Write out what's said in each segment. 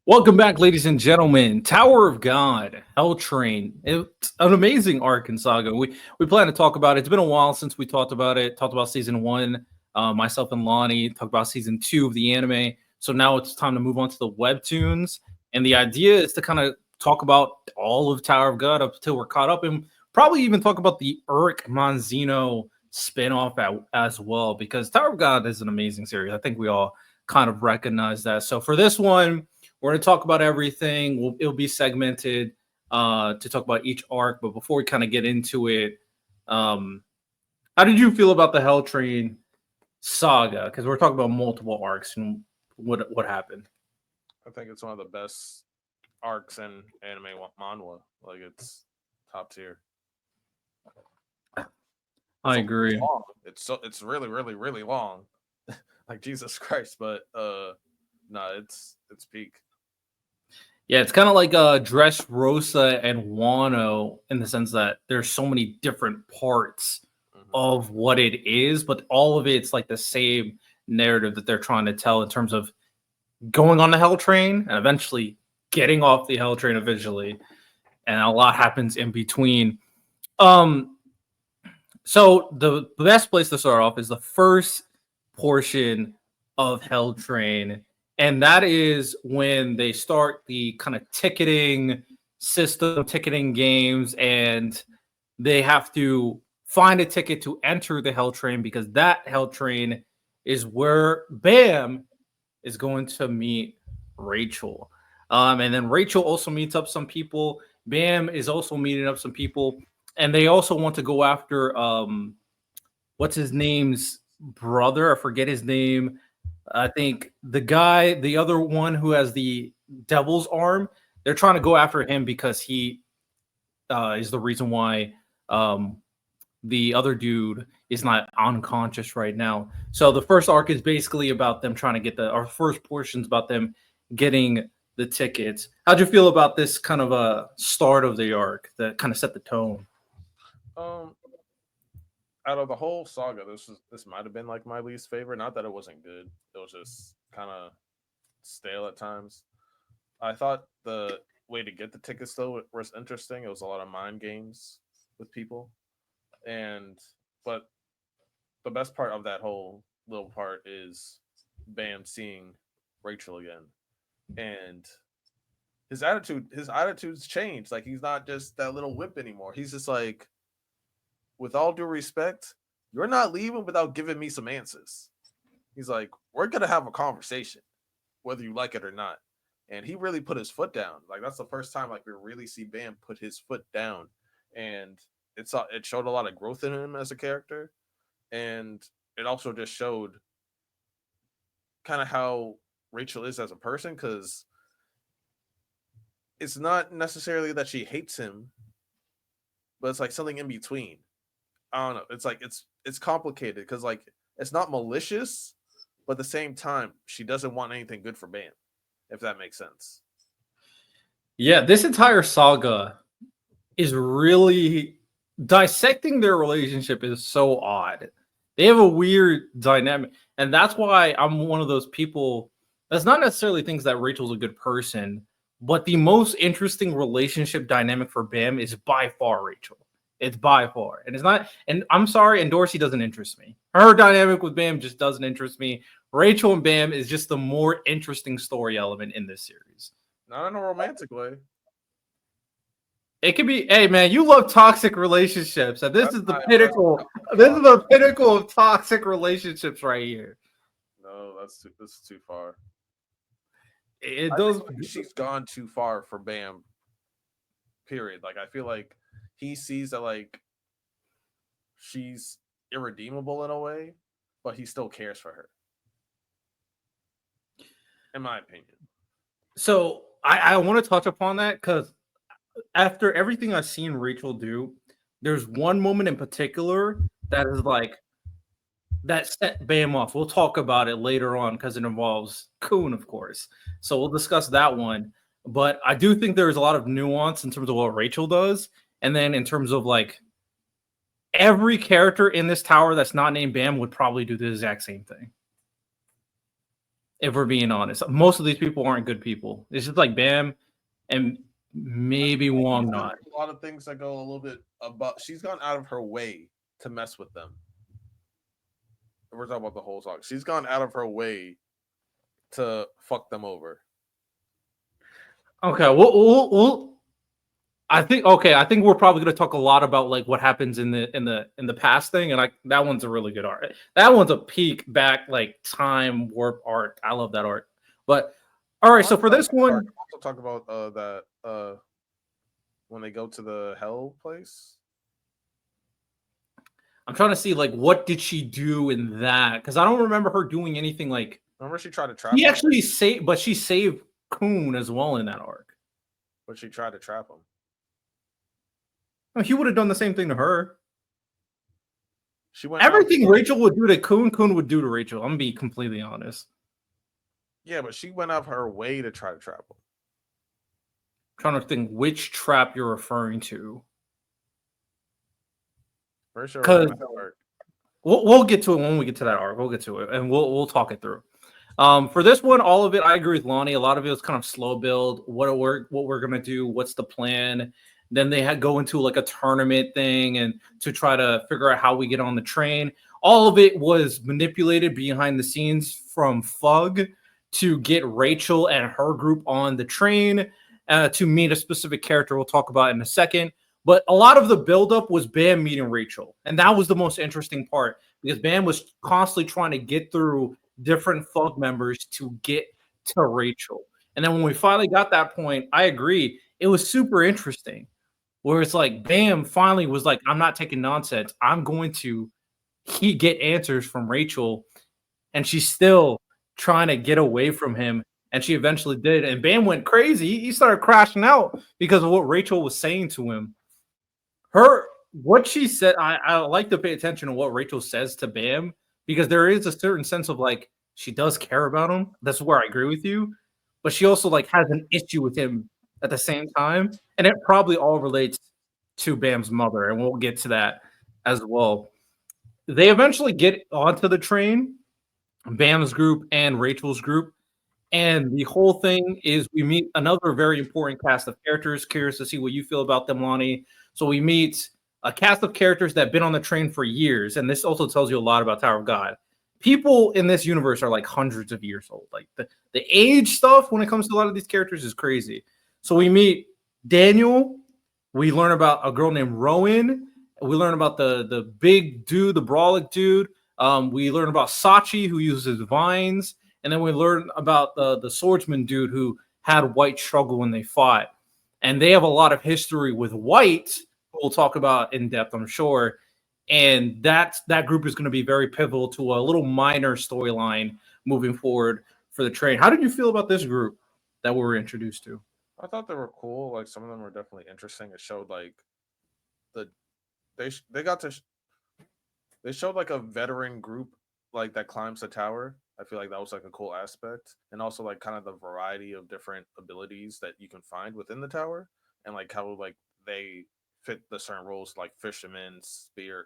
Welcome back, ladies and gentlemen. Tower of God, Hell Train. It's an amazing arc and saga. We plan to talk about it. It's been a while since we talked about it. Talked about season one. Myself and Lonnie talked about season two of the anime. So now it's time to move on to the webtoons. And the idea is to kind of talk about all of Tower of God up until we're caught up, and probably even talk about the Urk Manzino spinoff as well, because Tower of God is an amazing series. I think we all kind of recognize that. So for this one, we're going to talk about everything. It'll be segmented to talk about each arc. But before we kind of get into it, um, how did you feel about the Hell Train saga? Because we're talking about multiple arcs and what happened. I think it's one of the best arcs in anime manhwa. Like it's top tier. I It's agree. long. It's really really long. Like Jesus Christ, but no, it's peak. Yeah, it's kind of like Dressrosa and Wano in the sense that there's so many different parts Hmm. of what it is, but all of it's like the same narrative that they're trying to tell in terms of going on the Hell Train and eventually getting off the Hell Train eventually, and a lot happens in between. Um, so the best place to start off is the first portion of Hell Train, and that is when they start the kind of ticketing system, ticketing games, and they have to find a ticket to enter the Hell Train because that Hell Train is where Bam is going to meet Rachel. And then Rachel also meets up some people. Bam is also meeting up some people. And they also want to go after what's his name's brother? I forget his name. I think the guy, the other one who has the devil's arm, they're trying to go after him because he is the reason why um, the other dude is not unconscious right now. So the first arc is basically about them trying to get our first portion's about them getting the tickets. How'd you feel about this kind of a start of the arc that kind of set the tone? Um, Out of the whole saga, this might have been like my least favorite. Not that it wasn't good. It was just kind of stale at times. I thought the way to get the tickets though was interesting. It was a lot of mind games with people, and but the best part of that whole little part is Bam seeing Rachel again, and his attitude's changed. Like he's not just that little whip anymore. He's just like, with all due respect, you're not leaving without giving me some answers. He's like, we're gonna have a conversation, whether you like it or not. And he really put his foot down. Like that's the first time like we really see Bam put his foot down, and it showed a lot of growth in him as a character, and it also just showed kind of how Rachel is as a person because it's not necessarily that she hates him, but it's like something in between. I don't know. It's like it's complicated because like it's not malicious, but at the same time she doesn't want anything good for Bam, if that makes sense. Yeah, this entire saga is really dissecting their relationship is so odd. They have a weird dynamic, and that's why I'm one of those people that's not necessarily thinks that Rachel's a good person, but the most interesting relationship dynamic for Bam is by far Rachel. It's by far, and it's not. And I'm sorry, and Dorsey doesn't interest me. Her dynamic with Bam just doesn't interest me. Rachel and Bam is just the more interesting story element in this series. Not in a romantic way. It could be, hey man, you love toxic relationships, and this That's is the not impressive. pinnacle. This is the pinnacle of toxic relationships right here. No, this is too far. It I does. think like she's gone too far for Bam. Period. Like I feel like he sees that like she's irredeemable in a way, but he still cares for her, in my opinion. So I want to touch upon that because after everything I've seen Rachel do, there's one moment in particular that is like that set Bam off. We'll talk about it later on because it involves Coon, of course. So we'll discuss that one. But I do think there's a lot of nuance in terms of what Rachel does, and then in terms of like every character in this tower that's not named Bam would probably do the exact same thing. If we're being honest, most of these people aren't good people. It's just like Bam and maybe Wong not. A lot of things that go a little bit above. She's gone out of her way to mess with them. We're talking about the whole song. She's gone out of her way to fuck them over. Okay, we'll I think I think we're probably going to talk a lot about like what happens in the past thing, and like that one's a really good art. That one's a peek back like time warp art. I love that art. But all right, so for this one, also talk about that when they go to the hell place. I'm trying to see like what did she do in that, because I don't remember her doing anything like. Remember she tried to trap. She actually saved, but she saved Kun as well in that arc. But she tried to trap him. He would have done the same thing to her. She went everything Rachel would do to Kun would do to Rachel. I'm gonna be completely honest. Yeah, but she went out of her way to try to trap him. I'm trying to think which trap you're referring to. For sure, we'll get to it when we get to that arc. We'll get to it and we'll talk it through. For this one, all of it, I agree with Lonnie. A lot of it was kind of slow build. What we're gonna do? What's the plan? Then they had go into like a tournament thing and to try to figure out how we get on the train. All of it was manipulated behind the scenes from Fug to get Rachel and her group on the train to meet a specific character we'll talk about in a second. But a lot of the buildup was Bam meeting Rachel. And that was the most interesting part because Bam was constantly trying to get through different Fug members to get to Rachel. And then when we finally got that point, I agree. It was super interesting. Where it's like Bam finally was like, I'm not taking nonsense. I'm going to get answers from Rachel. And she's still trying to get away from him. And she eventually did. And Bam went crazy. He started crashing out because of what Rachel was saying to him. What she said, I like to pay attention to what Rachel says to Bam because there is a certain sense of like, she does care about him. That's where I agree with you. But she also like has an issue with him at the same time, and it probably all relates to Bam's mother, and we'll get to that as well. They eventually get onto the train, Bam's group and Rachel's group, and the whole thing is we meet another very important cast of characters. Curious to see what you feel about them, Lonnie. So we meet a cast of characters that have been on the train for years, and this also tells you a lot about Tower of God. People in this universe are like hundreds of years old. Like the age stuff when it comes to a lot of these characters is crazy. So we meet Daniel. We learn about a girl named Rowan. We learn about the big dude, the brawlic dude. We learn about Sachi, who uses vines. And then we learn about the swordsman dude who had White struggle when they fought. And they have a lot of history with White, we'll talk about in depth, I'm sure. And that group is going to be very pivotal to a little minor storyline moving forward for the train. How did you feel about this group that we were introduced to? I thought they were cool. Like some of them were definitely interesting. It showed like they showed like a veteran group like that climbs the tower. I feel like that was like a cool aspect, and also like kind of the variety of different abilities that you can find within the tower, and like how like they fit the certain roles like fisherman, spear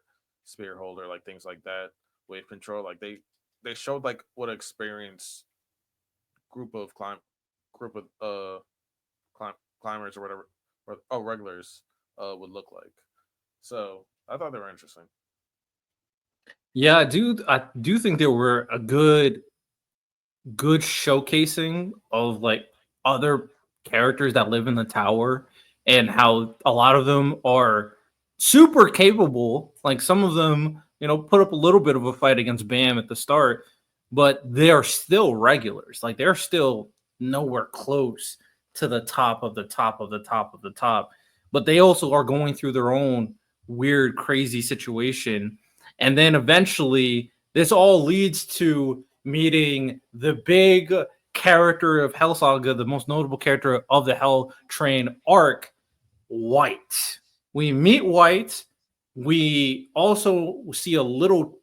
holder, like things like that, wave control. Like they showed like what an experienced group of climbers or whatever, regulars would look like. So I thought they were interesting. Yeah, I do think there were a good showcasing of like other characters that live in the tower and how a lot of them are super capable. Like some of them, put up a little bit of a fight against Bam at the start, but they're still regulars. Like they're still nowhere close to the top of the top of the top of the top. But they also are going through their own weird, crazy situation. And then eventually this all leads to meeting the big character of Hell Saga, the most notable character of the Hell Train arc, White. We meet White. We also see a little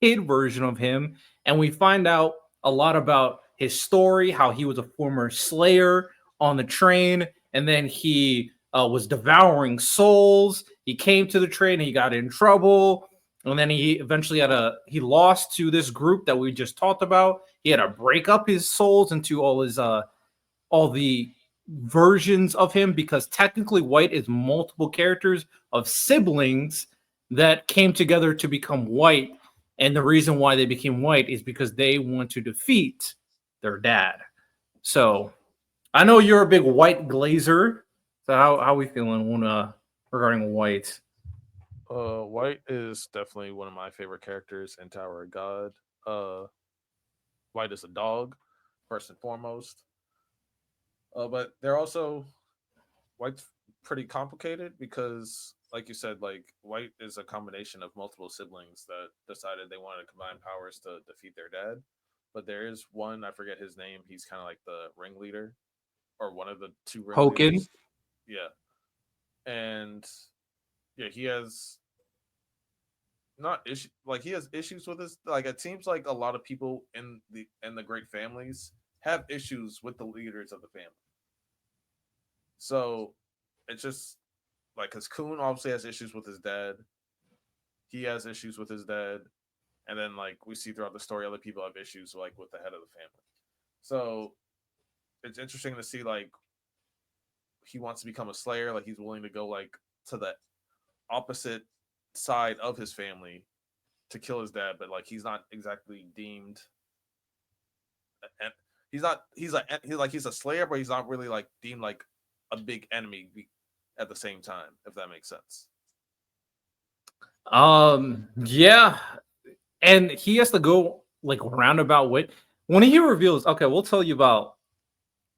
kid version of him, and we find out a lot about his story, how he was a former slayer on the train, and then he was devouring souls. He came to the train, he got in trouble, And then he eventually he lost to this group that we just talked about. He had to break up his souls into all the versions of him, because technically White is multiple characters of siblings that came together to become White. And the reason why they became White is because they want to defeat their dad. So I know you're a big White glazer. So how we feeling when, regarding White? White is definitely one of my favorite characters in Tower of God. Uh, White is a dog, first and foremost. But they're also White's pretty complicated because, like you said, like White is a combination of multiple siblings that decided they wanted to combine powers to defeat their dad. But there is one, I forget his name. He's kind of like the ringleader or one of the two Hoken. ringleaders. Yeah, and yeah, he has not issue like he has issues with this. Like it seems like a lot of people in the great families have issues with the leaders of the family. So it's just like because Coon obviously has issues with his dad. He has issues with his dad, and then like we see throughout the story, other people have issues like with the head of the family. So it's interesting to see like he wants to become a slayer, like he's willing to go like to the opposite side of his family to kill his dad, but like he's not exactly deemed and he's a slayer, but he's not really like deemed like a big enemy at the same time, if that makes sense. Yeah, and he has to go like roundabout way. When he reveals, okay, we'll tell you about.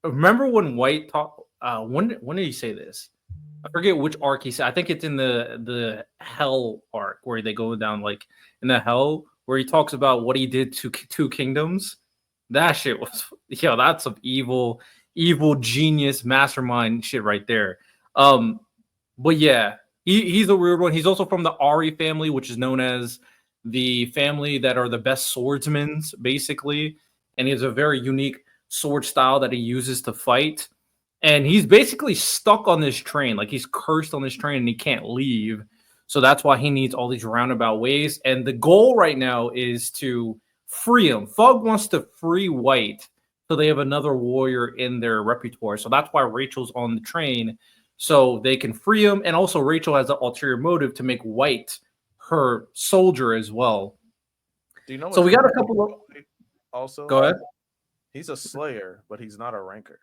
Remember when White talk? When did he say this? I forget which arc he said. I think it's in the Hell arc where they go down like in the Hell where he talks about what he did to two kingdoms. That shit was that's some evil genius mastermind shit right there. Um, but yeah, he's a weird one. He's also from the Ari family, which is known as the family that are the best swordsmen, basically. And he has a very unique sword style that he uses to fight. And he's basically stuck on this train, like he's cursed on this train and he can't leave. So that's why he needs all these roundabout ways. And the goal right now is to free him. Fug wants to free White so they have another warrior in their repertoire. So that's why Rachel's on the train, so they can free him. And also, Rachel has an ulterior motive to make White her soldier as well. Do you know So what's we got a interesting couple of. about White also? Go ahead. He's a slayer, but he's not a ranker.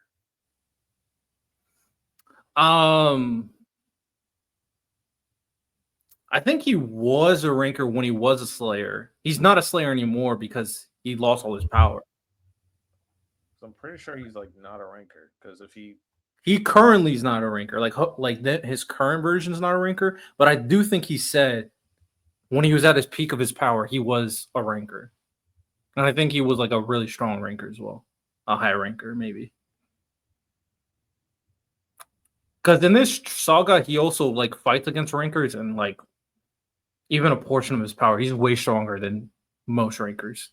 Um, I think he was a ranker when he was a slayer. He's not a slayer anymore because he lost all his power. So I'm pretty sure he's like not a ranker because if He currently is not a ranker. Like that, his current version is not a ranker. But I do think he said when he was at his peak of his power, he was a ranker, and I think he was like a really strong ranker as well, a high ranker maybe. Because in this saga, he also like fights against rankers and like even a portion of his power. He's way stronger than most rankers.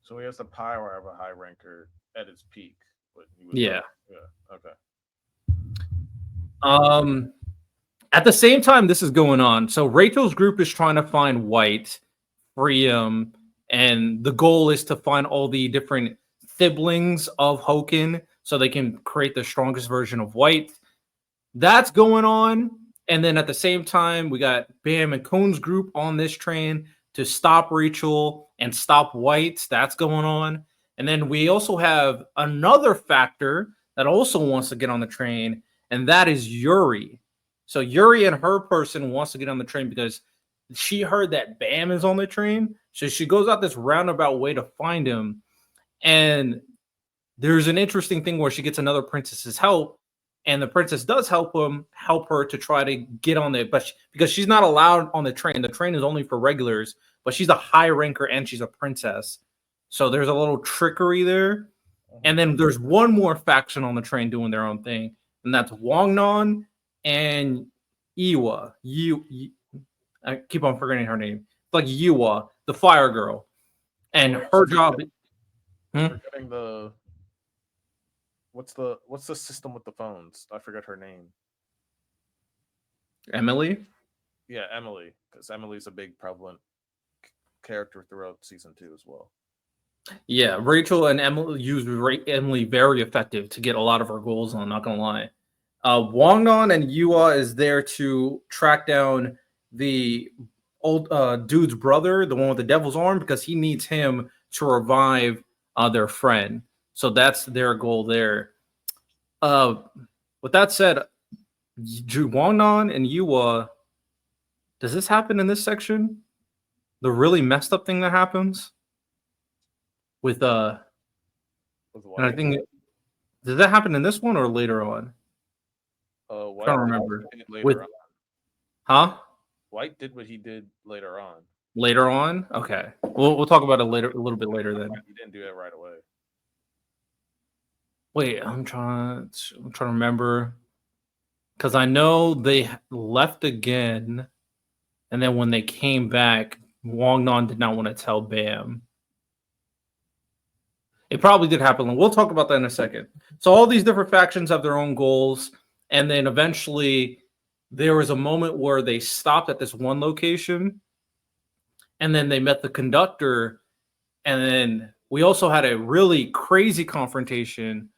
so he has the power of a high ranker at its peak, but he was not. Yeah. Yeah. Okay. Um. At the same time, this is going on. So Rachel's group is trying to find White, free him, and the goal is to find all the different siblings of Hoken so they can create the strongest version of White. That's going on. And then at the same time, we got Bam and Cone's group on this train to stop Rachel and stop White. That's going on. And then we also have another factor that also wants to get on the train, and that is Yuri. So Yuri and her person wants to get on the train because she heard that Bam is on the train. So she goes out this roundabout way to find him. And there's an interesting thing where she gets another princess's help, and the princess does help her to try to get on the, because she's not allowed on the train. The train is only for regulars, but she's a high ranker and she's a princess. So there's a little trickery there. And then there's one more faction on the train doing their own thing, and that's Wongnon and Iwa. I keep on forgetting her name. It's like Iwa, the fire girl, and her job. You're Hmm? forgetting the what's the system with the phones? I forget her name. Emily. Yeah, Emily. because Emily's a big prevalent character throughout season 2 as well. Yeah, Rachel and Emily used Emily very effective to get a lot of her goals on. Not gonna lie, Wangnan and Yua is there to track down the old dude's brother, the one with the devil's arm, because he needs him to revive their friend. So that's their goal there. Uh, with that said, Wangnan and Yua, does this happen in this section? The really messed up thing that happens with and I White. think did that happen in this one or later on? I'm trying White to did remember. it With later on. huh? White did what he did later on. Later on? Okay. We'll talk about it later a little bit later then. He didn't do that right away. Wait, I'm trying to remember because I know they left again, and then when they came back, Wangnan did not want to tell Bam. It probably did happen. We'll talk about that in a second. So all these different factions have their own goals, and then eventually there was a moment where they stopped at this one location, and then they met the conductor, and then we also had a really crazy confrontation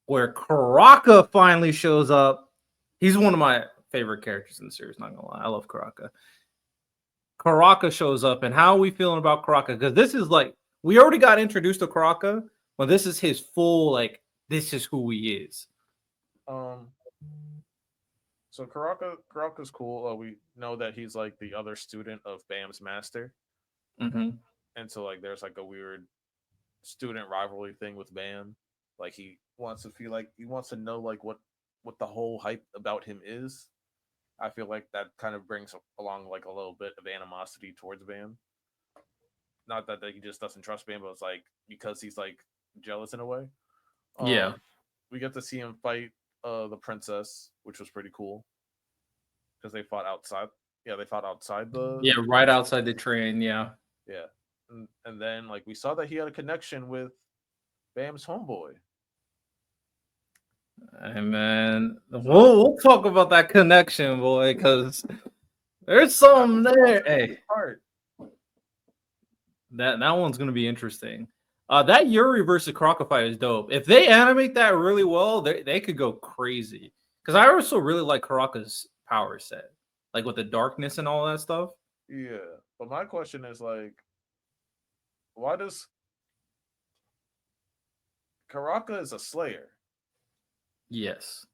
where Karaka finally shows up. He's one of my favorite characters in the series, not gonna lie. I love Karaka. Karaka shows up, and how are we feeling about Karaka? Because this is like we already got introduced to Karaka, but this is his full this is who he is. So Karaka's cool. We know that he's like the other student of Bam's master, Mm-hmm. and so like there's like a weird student rivalry thing with Bam. Like he wants to feel like he wants to know like what the whole hype about him is. I feel like that kind of brings along like a little bit of animosity towards Bam. Not that he just doesn't trust Bam, but it's like because he's like jealous in a way. Yeah. We get to see him fight the princess, which was pretty cool because they fought outside. Yeah, they fought outside the. Yeah, right outside the train. Yeah. Yeah, and then like we saw that he had a connection with Bam's homeboy. Hey man, we'll talk about that connection, boy, because there's something there. Hey, Part. that one's gonna be interesting. That Yuri versus Croco fight is dope. If they animate that really well, they could go crazy. Because I also really like Karaka's power set, like with the darkness and all that stuff. Yeah, but my question is like, why does Karaka is a Slayer? Yes.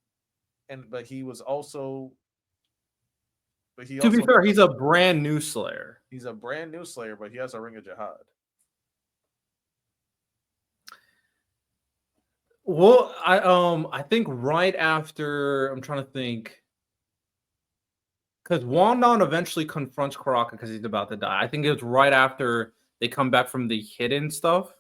But he was also, but he To be also fair, he's a brand new Slayer. he's a brand new Slayer, but he has a Ring of Jihad. Well, I think right after I'm trying to think because Wandon eventually confronts Karaka because he's about to die. I think it was right after they come back from the hidden stuff.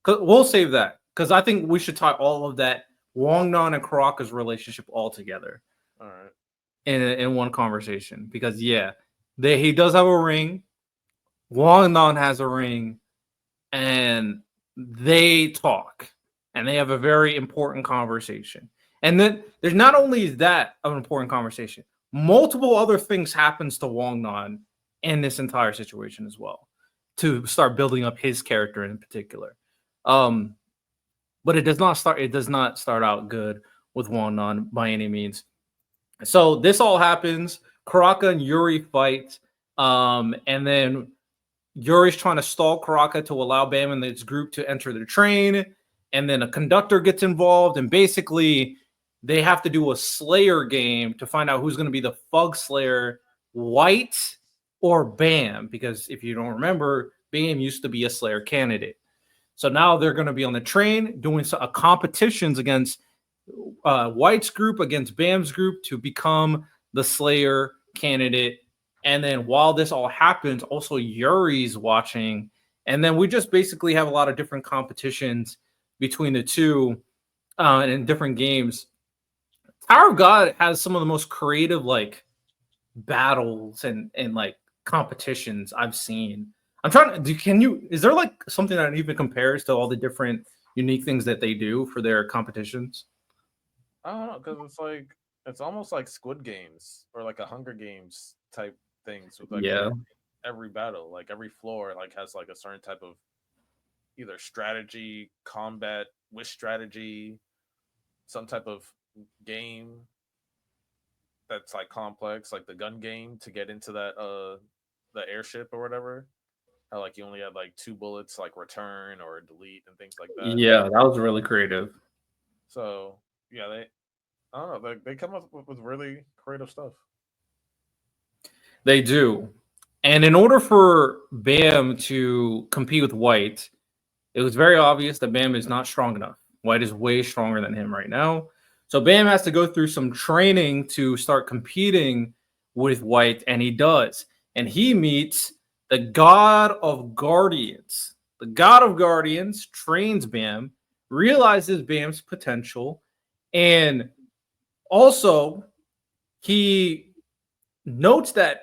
Cause we'll save that because I think we should tie all of that Wangnan and Karaka's relationship all together. All right. In one conversation because he does have a ring. Wangnan has a ring, and they talk, and they have a very important conversation. And then there's not only is that an important conversation, multiple other things happens to Wangnan in this entire situation as well to start building up his character in particular. But it does not start out good with Wangnan by any means. So this all happens. Karaka and Yuri fight, and then Yuri's trying to stall Karaka to allow Bam and his group to enter the train, and then a conductor gets involved, and basically they have to do a Slayer game to find out who's going to be the Fug Slayer, White or Bam, because if you don't remember, Bam used to be a Slayer candidate. So now they're going to be on the train doing competitions against White's group against Bam's group to become the Slayer candidate. And then while this all happens, also Yuri's watching. And then we just basically have a lot of different competitions between the two and in different games. Tower of God has some of the most creative battles and competitions I've seen. I'm trying to is there something that even compares to all the different unique things that they do for their competitions? I don't know because it's almost like Squid Games or like a Hunger Games type things with like Yeah. every battle, like every floor like has like a certain type of either strategy, combat, wish strategy, some type of game that's like complex, like the gun game to get into that the airship or whatever. How like you only had like two bullets, like return or delete and things like that. Yeah, that was really creative. So yeah, they I don't know, they come up with really creative stuff. They do. And in order for Bam to compete with White, it was very obvious that Bam is not strong enough. White is way stronger than him right now. So Bam has to go through some training to start competing with White, and he does. And he meets the God of Guardians. The God of Guardians trains Bam, realizes Bam's potential, and also he notes that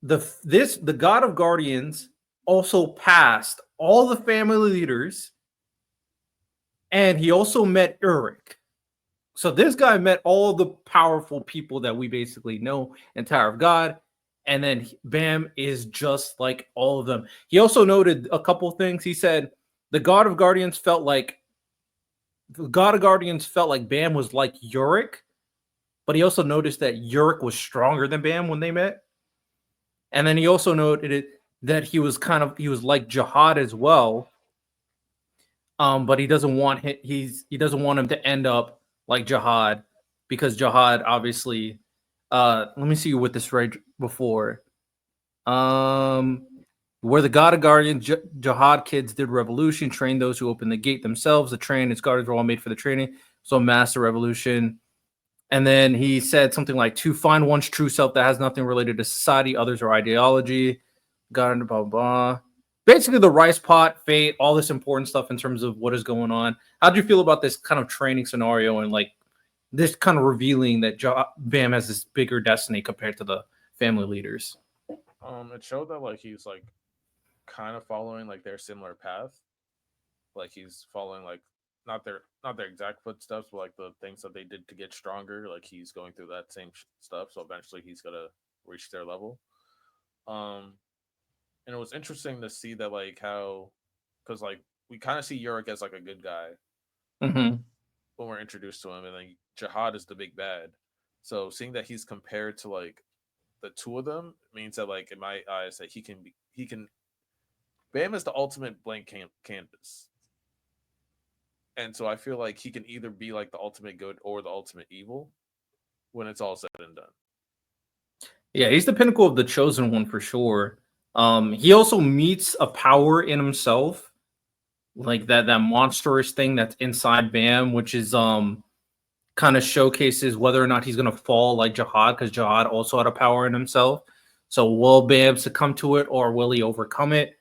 the God of Guardians also passed all the family leaders, and he also met Urich. So this guy met all the powerful people that we basically know in Tower of God, and then Bam is just like all of them. He also noted a couple things. He said the God of Guardians felt like Bam was like Urich, but he also noticed that Urich was stronger than Bam when they met. And then he also noted that he was like Jihad as well. But he doesn't want he doesn't want him to end up like Jihad, because Jihad obviously let me see what this right before. Um where the God of Guardian Jihad kids did revolution, trained those who opened the gate themselves. The train, its guardians were all made for the training. So master revolution. And then he said something like, to find one's true self that has nothing related to society, others, or ideology. God, blah, blah, blah. Basically, the rice pot, fate, all this important stuff in terms of what is going on. How do you feel about this kind of training scenario and like this kind of revealing that Bam has this bigger destiny compared to the family leaders? It showed that like he's like kind of following like their similar path. Like he's following like not their exact footsteps, but like the things that they did to get stronger. Like he's going through that same stuff. So eventually he's gonna reach their level. Um, and it was interesting to see that like how, because like we kind of see Yurik as like a good guy Mm-hmm. when we're introduced to him, and then Jihad is the big bad. So seeing that he's compared to like the two of them means that like in my eyes that he can Bam is the ultimate blank canvas. And so I feel like he can either be like the ultimate good or the ultimate evil when it's all said and done. Yeah, he's the pinnacle of the chosen one for sure. He also meets a power in himself, like that monstrous thing that's inside Bam, which is kind of showcases whether or not he's gonna fall like Jihad, because Jihad also had a power in himself. So will Bam succumb to it, or will he overcome it?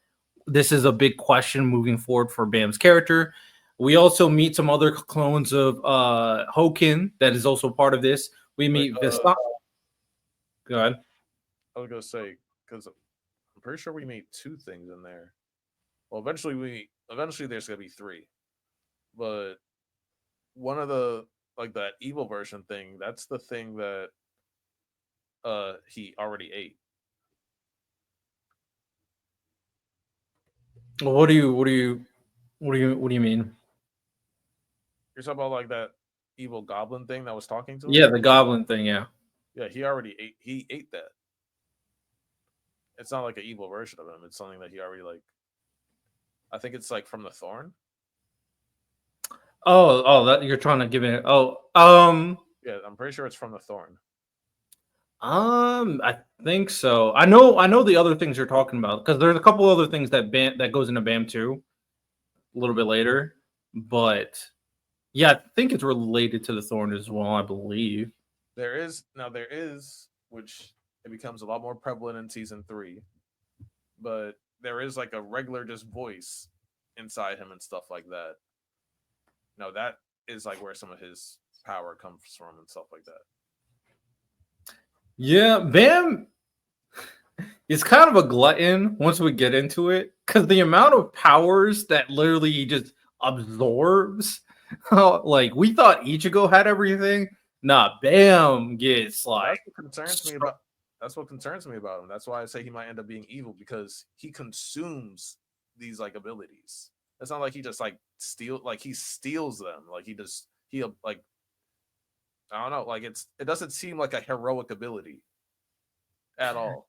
This is a big question moving forward for Bam's character. We also meet some other clones of Hokin that is also part of this. We Wait, meet Vista. Go ahead. I was gonna say because I'm pretty sure we made two things in there. Well, eventually there's gonna be three, but one of the like that evil version thing, that's the thing that he already ate. What do you mean? You're talking about like that evil goblin thing that was talking to Yeah, him. the goblin thing. Yeah. Yeah, he ate that. It's not like an evil version of him. It's something that he already like. I think it's like from the thorn. That you're trying to give it. Yeah, I'm pretty sure it's from the thorn. I think so. I know the other things you're talking about, because there's a couple other things that goes into Bam too a little bit later, but yeah, I think it's related to the thorn as well. I believe. There is, which it becomes a lot more prevalent in season 3, but there is like a regular just voice inside him and stuff like that. No, that is like where some of his power comes from and stuff like that. Yeah, Bam is kind of a glutton once we get into it, because the amount of powers that literally he just absorbs. Like we thought Ichigo had everything. Nah, Bam gets Well, like. that's what concerns me about That's what concerns me about him. That's why I say he might end up being evil because he consumes these like abilities. It's not like he just like he steals them. Like he like I don't know. Like it doesn't seem like a heroic ability at all.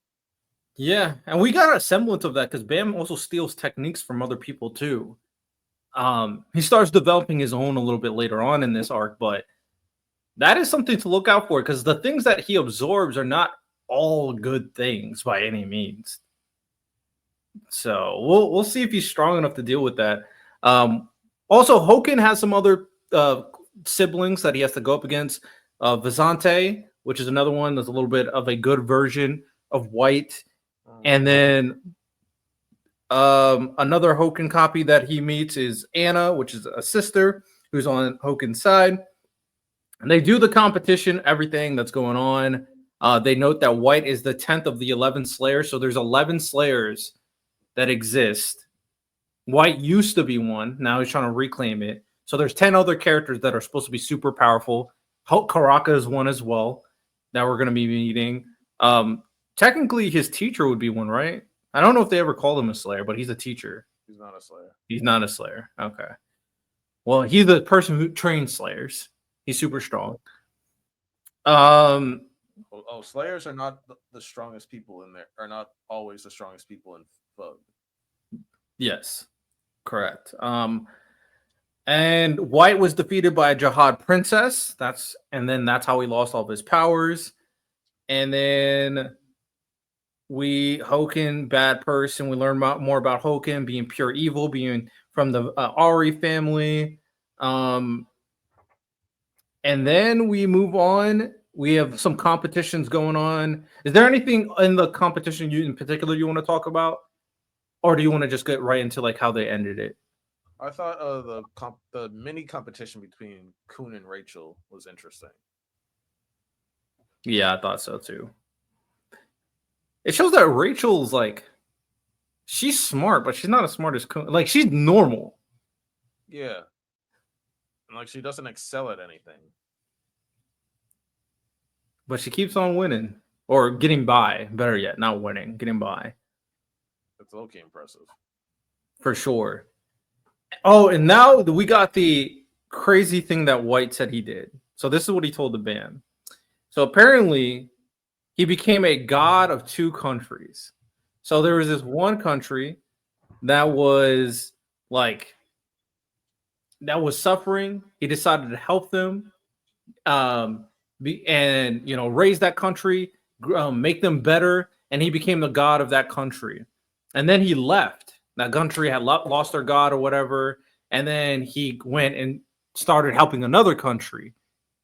Yeah, and we got a semblance of that because Bam also steals techniques from other people too. He starts developing his own a little bit later on in this arc, but that is something to look out for because the things that he absorbs are not all good things by any means. So we'll see if he's strong enough to deal with that. Also, Hoken has some other siblings that he has to go up against. Vizante, which is another one that's a little bit of a good version of White, and then another Hoken copy that he meets is Anna, which is a sister who's on Hoken's side. And they do the competition, everything that's going on. They note that White is the 10th of the 11 Slayers, so there's 11 Slayers that exist. White used to be one. Now he's trying to reclaim it. So there's 10 other characters that are supposed to be super powerful. Karaka is one as well that we're going to be meeting. Technically, his teacher would be one, right? I don't know if they ever called him a Slayer, but he's a teacher. He's not a Slayer. He's not a Slayer. Okay. Well, he's the person who trains Slayers. He's super strong. Slayers are not the strongest people in there. Are not always the strongest people in Thug. Yes, correct. And White was defeated by a Jihad princess. That's how he lost all of his powers. And then Hoken, bad person. We learn more about Hoken being pure evil, being from the Ari family. And then we move on. We have some competitions going on. Is there anything in the competition in particular you want to talk about? Or do you want to just get right into like how they ended it? I thought the mini competition between Kun and Rachel was interesting. Yeah, I thought so too. It shows that Rachel's like, she's smart, but she's not as smart as Kun. Like, she's normal. Yeah. And like, she doesn't excel at anything. But she keeps on winning. Or getting by. Better yet, not winning, getting by. That's low-key impressive. For sure. Oh, and now we got the crazy thing that White said he did. So this is what he told the band. So apparently, he became a god of two countries. So there was this one country that was suffering. He decided to help them, raise that country, make them better, and he became the god of that country. And then he left. That country had lost their god or whatever, and then he went and started helping another country,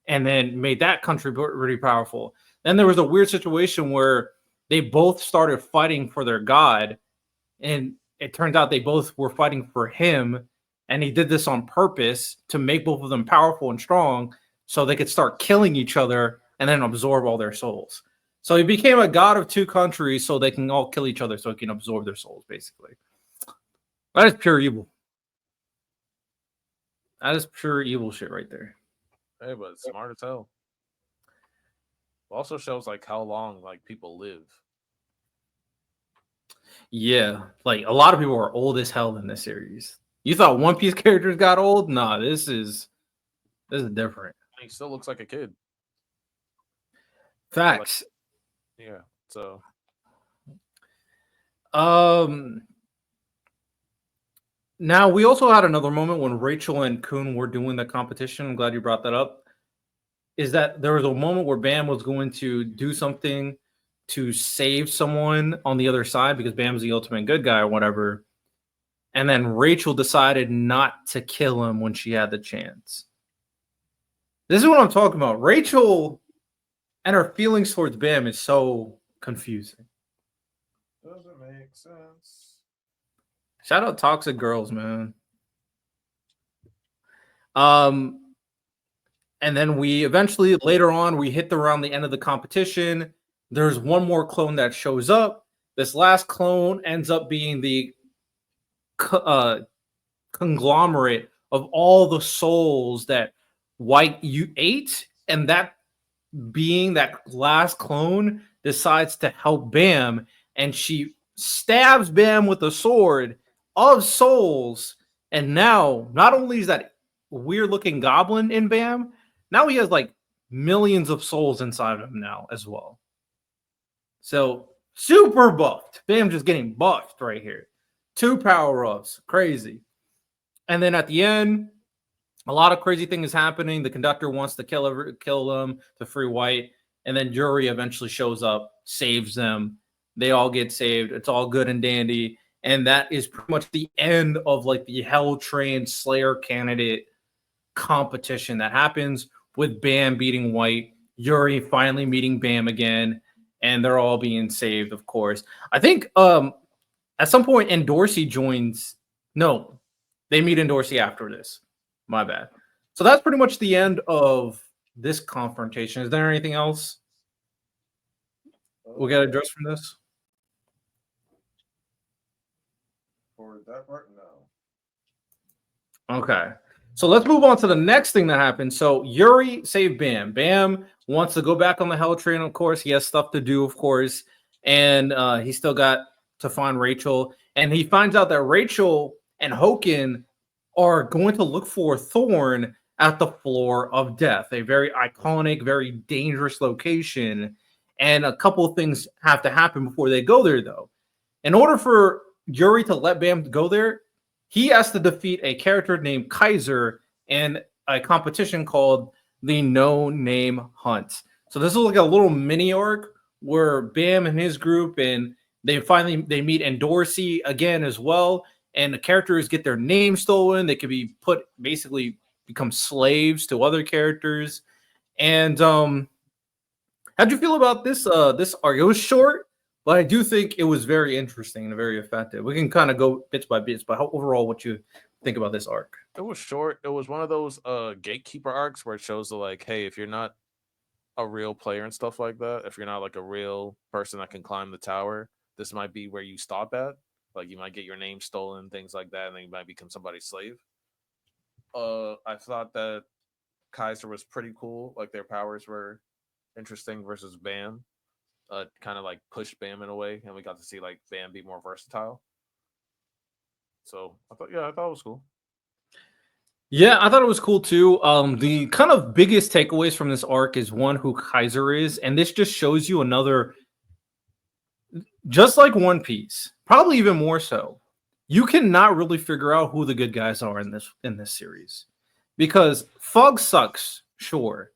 and then made that country pretty powerful. Then there was a weird situation where they both started fighting for their god, and it turns out they both were fighting for him, and he did this on purpose to make both of them powerful and strong so they could start killing each other and then absorb all their souls. So he became a god of two countries so they can all kill each other so he can absorb their souls, basically. That is pure evil. That is pure evil shit right there. Hey, but it's smart as hell. Also shows like how long like people live. Yeah, like a lot of people are old as hell in this series. You thought One Piece characters got old? Nah, this is different. He still looks like a kid. Facts. Like, yeah. So. Now we also had another moment when Rachel and Kun were doing the competition. I'm glad you brought that up. Is that there was a moment where Bam was going to do something to save someone on the other side because Bam's the ultimate good guy or whatever. And then Rachel decided not to kill him when she had the chance. This is what I'm talking about. Rachel and her feelings towards Bam is so confusing. Doesn't make sense. Shout out Toxic Girls, man. And then we eventually, later on, we hit around the end of the competition. There's one more clone that shows up. This last clone ends up being the conglomerate of all the souls that White ate. And that being that last clone decides to help Bam, and she stabs Bam with a sword of souls. And now, not only is that weird looking goblin in Bam, now he has like millions of souls inside of him now as well. So super buffed. Bam just getting buffed right here. 2 power ups. Crazy. And then at the end, a lot of crazy things happening. The conductor wants to kill them to free White. And then Yuri eventually shows up, saves them. They all get saved. It's all good and dandy. And that is pretty much the end of like the Hell Train Slayer candidate competition that happens with Bam beating White, Yuri finally meeting Bam again, and they're all being saved, of course. I think at some point Endorsey joins. No, they meet Endorsey after this. My bad. So that's pretty much the end of this confrontation. Is there anything else we got to address from this? For that part, no. Okay. So let's move on to the next thing that happened. So Yuri saved Bam. Bam wants to go back on the Hell Train, of course. He has stuff to do, of course. And he still got to find Rachel. And he finds out that Rachel and Hoken are going to look for Thorn at the Floor of Death, a very iconic, very dangerous location. And a couple of things have to happen before they go there, though. In order for Yuri to let Bam go there, he has to defeat a character named Kaiser in a competition called the No Name Hunt. So this is like a little mini arc where Bam and his group, and they meet Endorsey again as well. And the characters get their names stolen. They could be basically become slaves to other characters. And how'd you feel about this this arc? It was short, but I do think it was very interesting and very effective. We can kind of go bits by bits, but overall, what you think about this arc? It was short. It was one of those gatekeeper arcs where it shows the like, hey, if you're not a real player and stuff like that, if you're not like a real person that can climb the tower, this might be where you stop at. Like you might get your name stolen, things like that, and then you might become somebody's slave. I thought that Kaiser was pretty cool. Like their powers were interesting versus Bam. Kind of like pushed Bam in a way, and we got to see like Bam be more versatile. So I thought it was cool. Yeah, I thought it was cool too. The kind of biggest takeaways from this arc is one, who Kaiser is, and this just shows you another, just like One Piece, probably even more so. You cannot really figure out who the good guys are in this series, because Fog sucks, sure.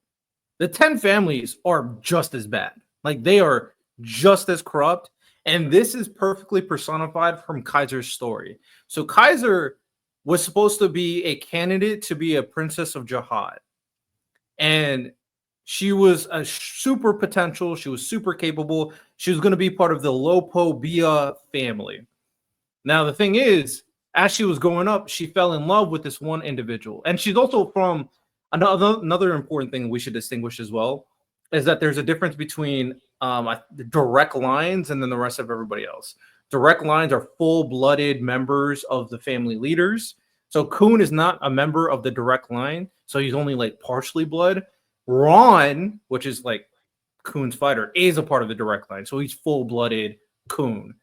The 10 families are just as bad. Like they are just as corrupt. And this is perfectly personified from Kaiser's story. So Kaiser was supposed to be a candidate to be a princess of Jihad. And she was a super potential. She was super capable. She was going to be part of the Lopo Bia family. Now, the thing is, as she was growing up, she fell in love with this one individual. And she's also from another important thing we should distinguish as well is that there's a difference between the direct lines and then the rest of everybody else. Direct lines are full-blooded members of the family leaders. So Kun is not a member of the direct line, so he's only like partially blood. Ron, which is like Kun's fighter, is a part of the direct line, so he's full-blooded Kun.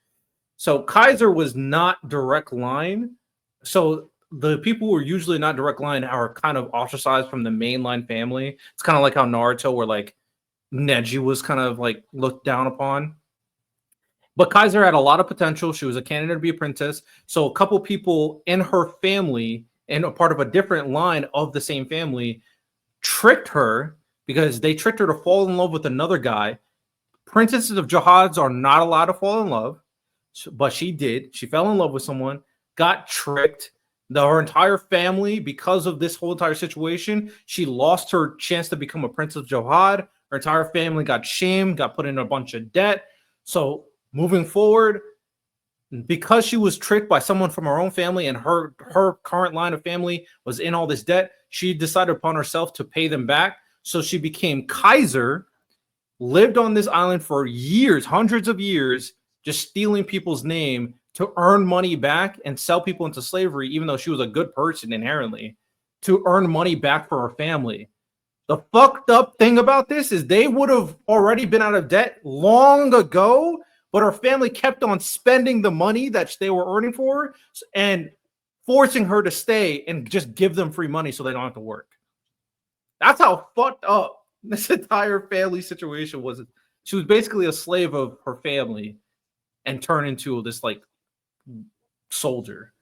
So Kaiser was not direct line. So the people who are usually not direct line are kind of ostracized from the mainline family. It's kind of like how Naruto, where like Neji was kind of like looked down upon. But Kaiser had a lot of potential. She was a candidate to be a princess. So a couple people in her family and a part of a different line of the same family tricked her, because they tricked her to fall in love with another guy. Princesses of Jihads are not allowed to fall in love, but she did. She fell in love with someone, got tricked. Her entire family, because of this whole entire situation, she lost her chance to become a princess of Jihad. Her entire family got shamed, got put in a bunch of debt. So moving forward, because she was tricked by someone from her own family and her current line of family was in all this debt, she decided upon herself to pay them back. So she became Kaiser, lived on this island for years, hundreds of years, just stealing people's name to earn money back and sell people into slavery, even though she was a good person inherently, to earn money back for her family. The fucked up thing about this is they would have already been out of debt long ago, but her family kept on spending the money that they were earning for her and forcing her to stay and just give them free money so they don't have to work. That's how fucked up this entire family situation was. She was basically a slave of her family and turned into this like soldier.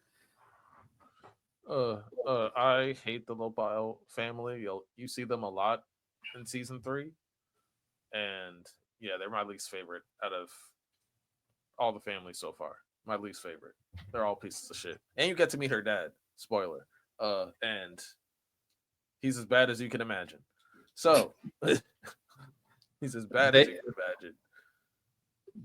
I hate the Lopile family. You see them a lot in season 3, and yeah, they're my least favorite out of all the families so far. My least favorite. They're all pieces of shit. And you get to meet her dad. Spoiler. And he's as bad as you can imagine. So he's as bad as you can imagine.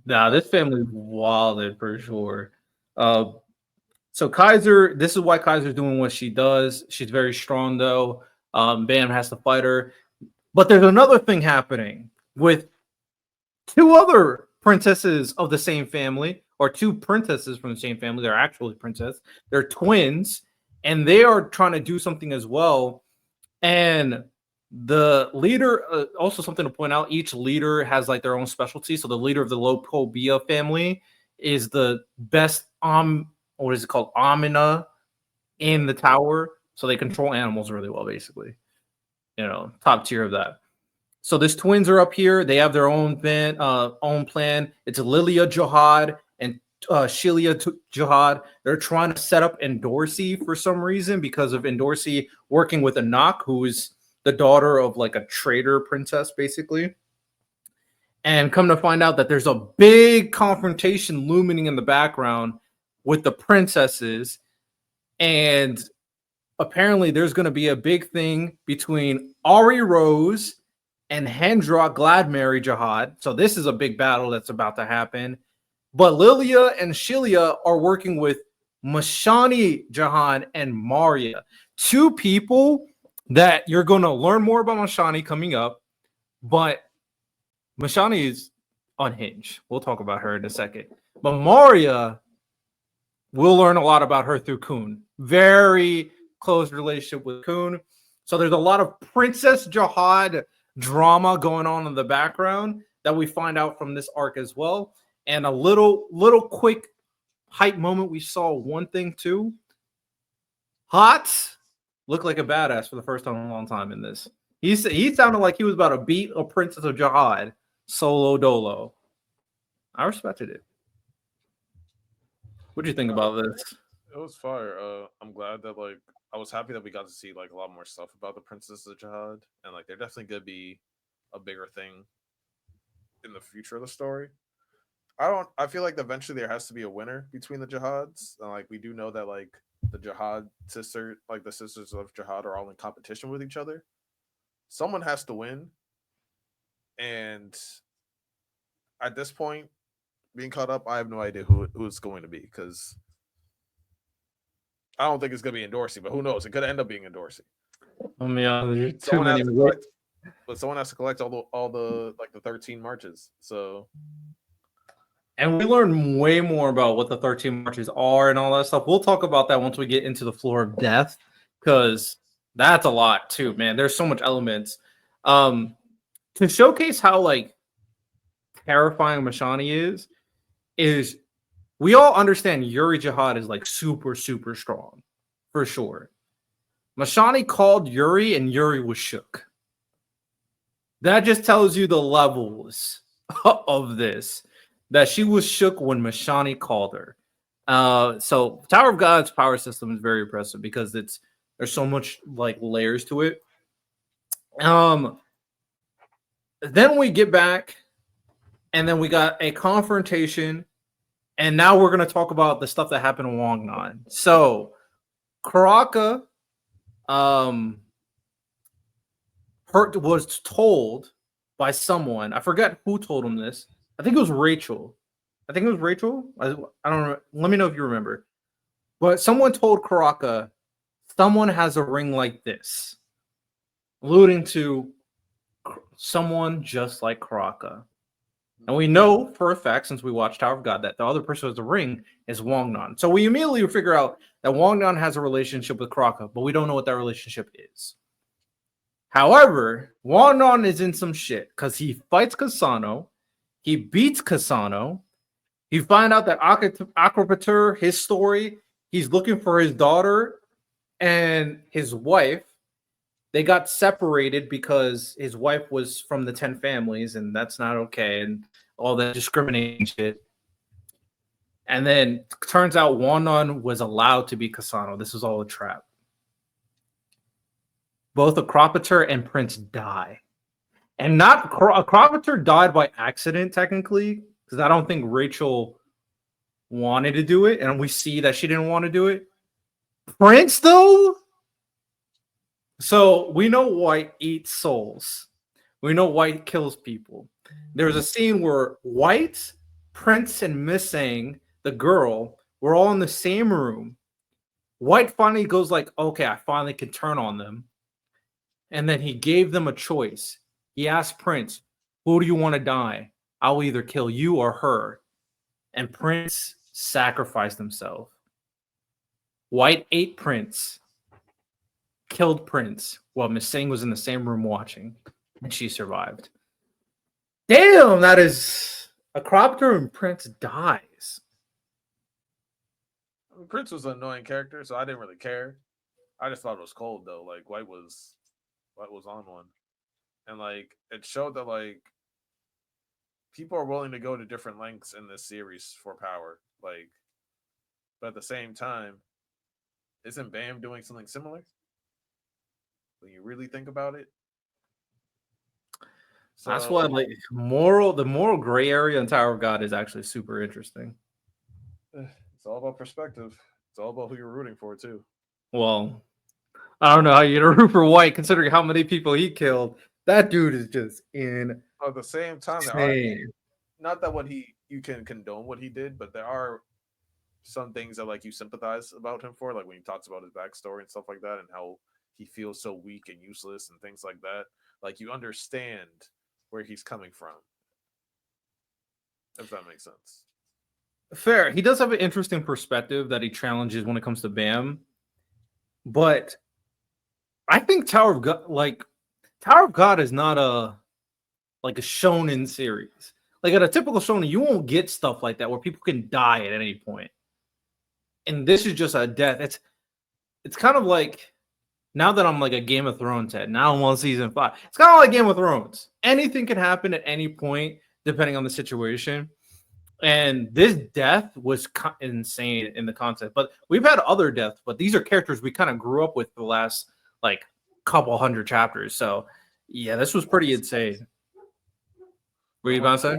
Nah, this family wilded for sure. So Kaiser, this is why Kaiser's doing what she does. She's very strong though. Bam has to fight her. But there's another thing happening with two other princesses of the same family, or two princesses from the same family. They're actually princess. They're twins, and they are trying to do something as well. And the leader, also something to point out, each leader has like their own specialty. So the leader of the Lopobia family is the best what is it called? Amina in the tower. So they control animals really well, basically. You know, top tier of that. So these twins are up here. They have their own plan. It's Lilia Jihad and Shilia Jihad. They're trying to set up Endorsi for some reason because of Endorsi working with Anak, who is the daughter of like a trader princess, basically. And come to find out that there's a big confrontation looming in the background with the princesses. And apparently there's going to be a big thing between Ari Rose and Hendra Gladmary Jihad. So this is a big battle that's about to happen. But Lilia and Shilia are working with Mashani Jihad and Maria. Two people that you're going to learn more about Mashani coming up. But Mashani is unhinged. We'll talk about her in a second. But Maria, we'll learn a lot about her through Kun. Very close relationship with Kun. So there's a lot of Princess Jihad drama going on in the background that we find out from this arc as well. And a little quick hype moment. We saw one thing too. Hot looked like a badass for the first time in a long time in this. He sounded like he was about to beat a Princess of Jihad solo dolo. I respected it. What do you think about this? It was fire. I'm glad that like I was happy that we got to see like a lot more stuff about the Princess of Jihad, and like they're definitely gonna be a bigger thing in the future of the story. I feel like eventually there has to be a winner between the Jihads, and like we do know that like the Jihad sister, like the sisters of Jihad, are all in competition with each other. Someone has to win, and at this point, being caught up, I have no idea who it's going to be because I don't think it's going to be Endorsi, but who knows? It could end up being Endorsi. Oh man, there's too many. But someone has to collect all the like the 13 marches. So, and we learn way more about what the 13 marches are and all that stuff. We'll talk about that once we get into the floor of death, because that's a lot too, man. There's so much elements. To showcase how like terrifying Mashani is we all understand Yuri Jihad is like super, super strong for sure. Mashani called Yuri and Yuri was shook. That just tells you the levels of this, that she was shook when Mashani called her. So Tower of God's power system is very impressive because there's so much like layers to it. Then we get back and then we got a confrontation. And now we're going to talk about the stuff that happened in Wangnan. So, Karaka was told by someone. I forget who told him this. I think it was Rachel. I don't know. Let me know if you remember. But someone told Karaka, someone has a ring like this, alluding to someone just like Karaka. And we know for a fact, since we watched Tower of God, that the other person with the ring is Wangnan. So we immediately figure out that Wangnan has a relationship with Karaka, but we don't know what that relationship is. However, Wanon is in some shit because he fights Kasano, he beats Kasano. You find out that Aquapatur, his story, he's looking for his daughter and his wife. They got separated because his wife was from the 10 families, and that's not okay, and all that discriminating shit. And then turns out Wanon was allowed to be Kasano. This was all a trap. Both Acropater and Prince die. And not Acropater died by accident, technically, because I don't think Rachel wanted to do it, and we see that she didn't want to do it. Prince, though? So we know White eats souls. We know White kills people. There's a scene where White, Prince, and Missing, the girl, were all in the same room. White finally goes like, okay, I finally can turn on them. And then he gave them a choice. He asked Prince, who do you want to die? I will either kill you or her. And Prince sacrificed himself. White ate Prince, killed Prince, while Miss Singh was in the same room watching, and she survived. Damn, that is a Acropater and Prince dies. Prince was an annoying character, so I didn't really care. I just thought it was cold though. Like White was on one, and like it showed that like people are willing to go to different lengths in this series for power. Like, but at the same time, isn't Bam doing something similar? When you really think about it, so, that's why like the moral gray area in Tower of God is actually super interesting. It's all about perspective. It's all about who you're rooting for too. Well, I don't know how you're gonna root for White considering how many people he killed. That dude is just in. At the same time, there are not that you can condone what he did, but there are some things that like you sympathize about him for, like when he talks about his backstory and stuff like that, and how he feels so weak and useless and things like that. Like you understand where he's coming from, if that makes sense. Fair. He does have an interesting perspective that he challenges when it comes to Bam, but I think Tower of God is not a shonen series. Like at a typical shonen, you won't get stuff like that where people can die at any point. And this is just a death. It's kind of like now that I'm like a Game of Thrones head. Now I'm on season 5. It's kind of like Game of Thrones. Anything can happen at any point depending on the situation. And this death was insane in the concept. But we've had other deaths, but these are characters we kind of grew up with the last like couple hundred chapters. So yeah, this was pretty insane. What were you about to say?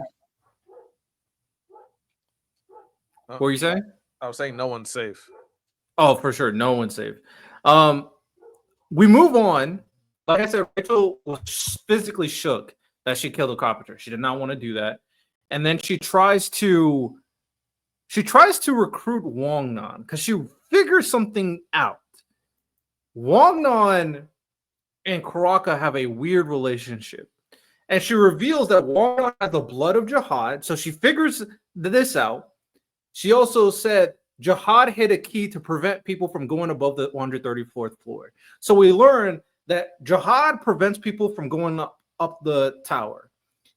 What were you saying? I was saying no one's safe. Oh, for sure. No one's safe. We move on. Like I said, Rachel was physically shook that she killed a carpenter. She did not want to do that. And then she tries to recruit Wangnan because she figures something out. Wangnan and Karaka have a weird relationship. And she reveals that Wangnan has the blood of Jihad. So she figures this out. She also said Jihad hid a key to prevent people from going above the 134th floor. So we learn that Jihad prevents people from going up the tower.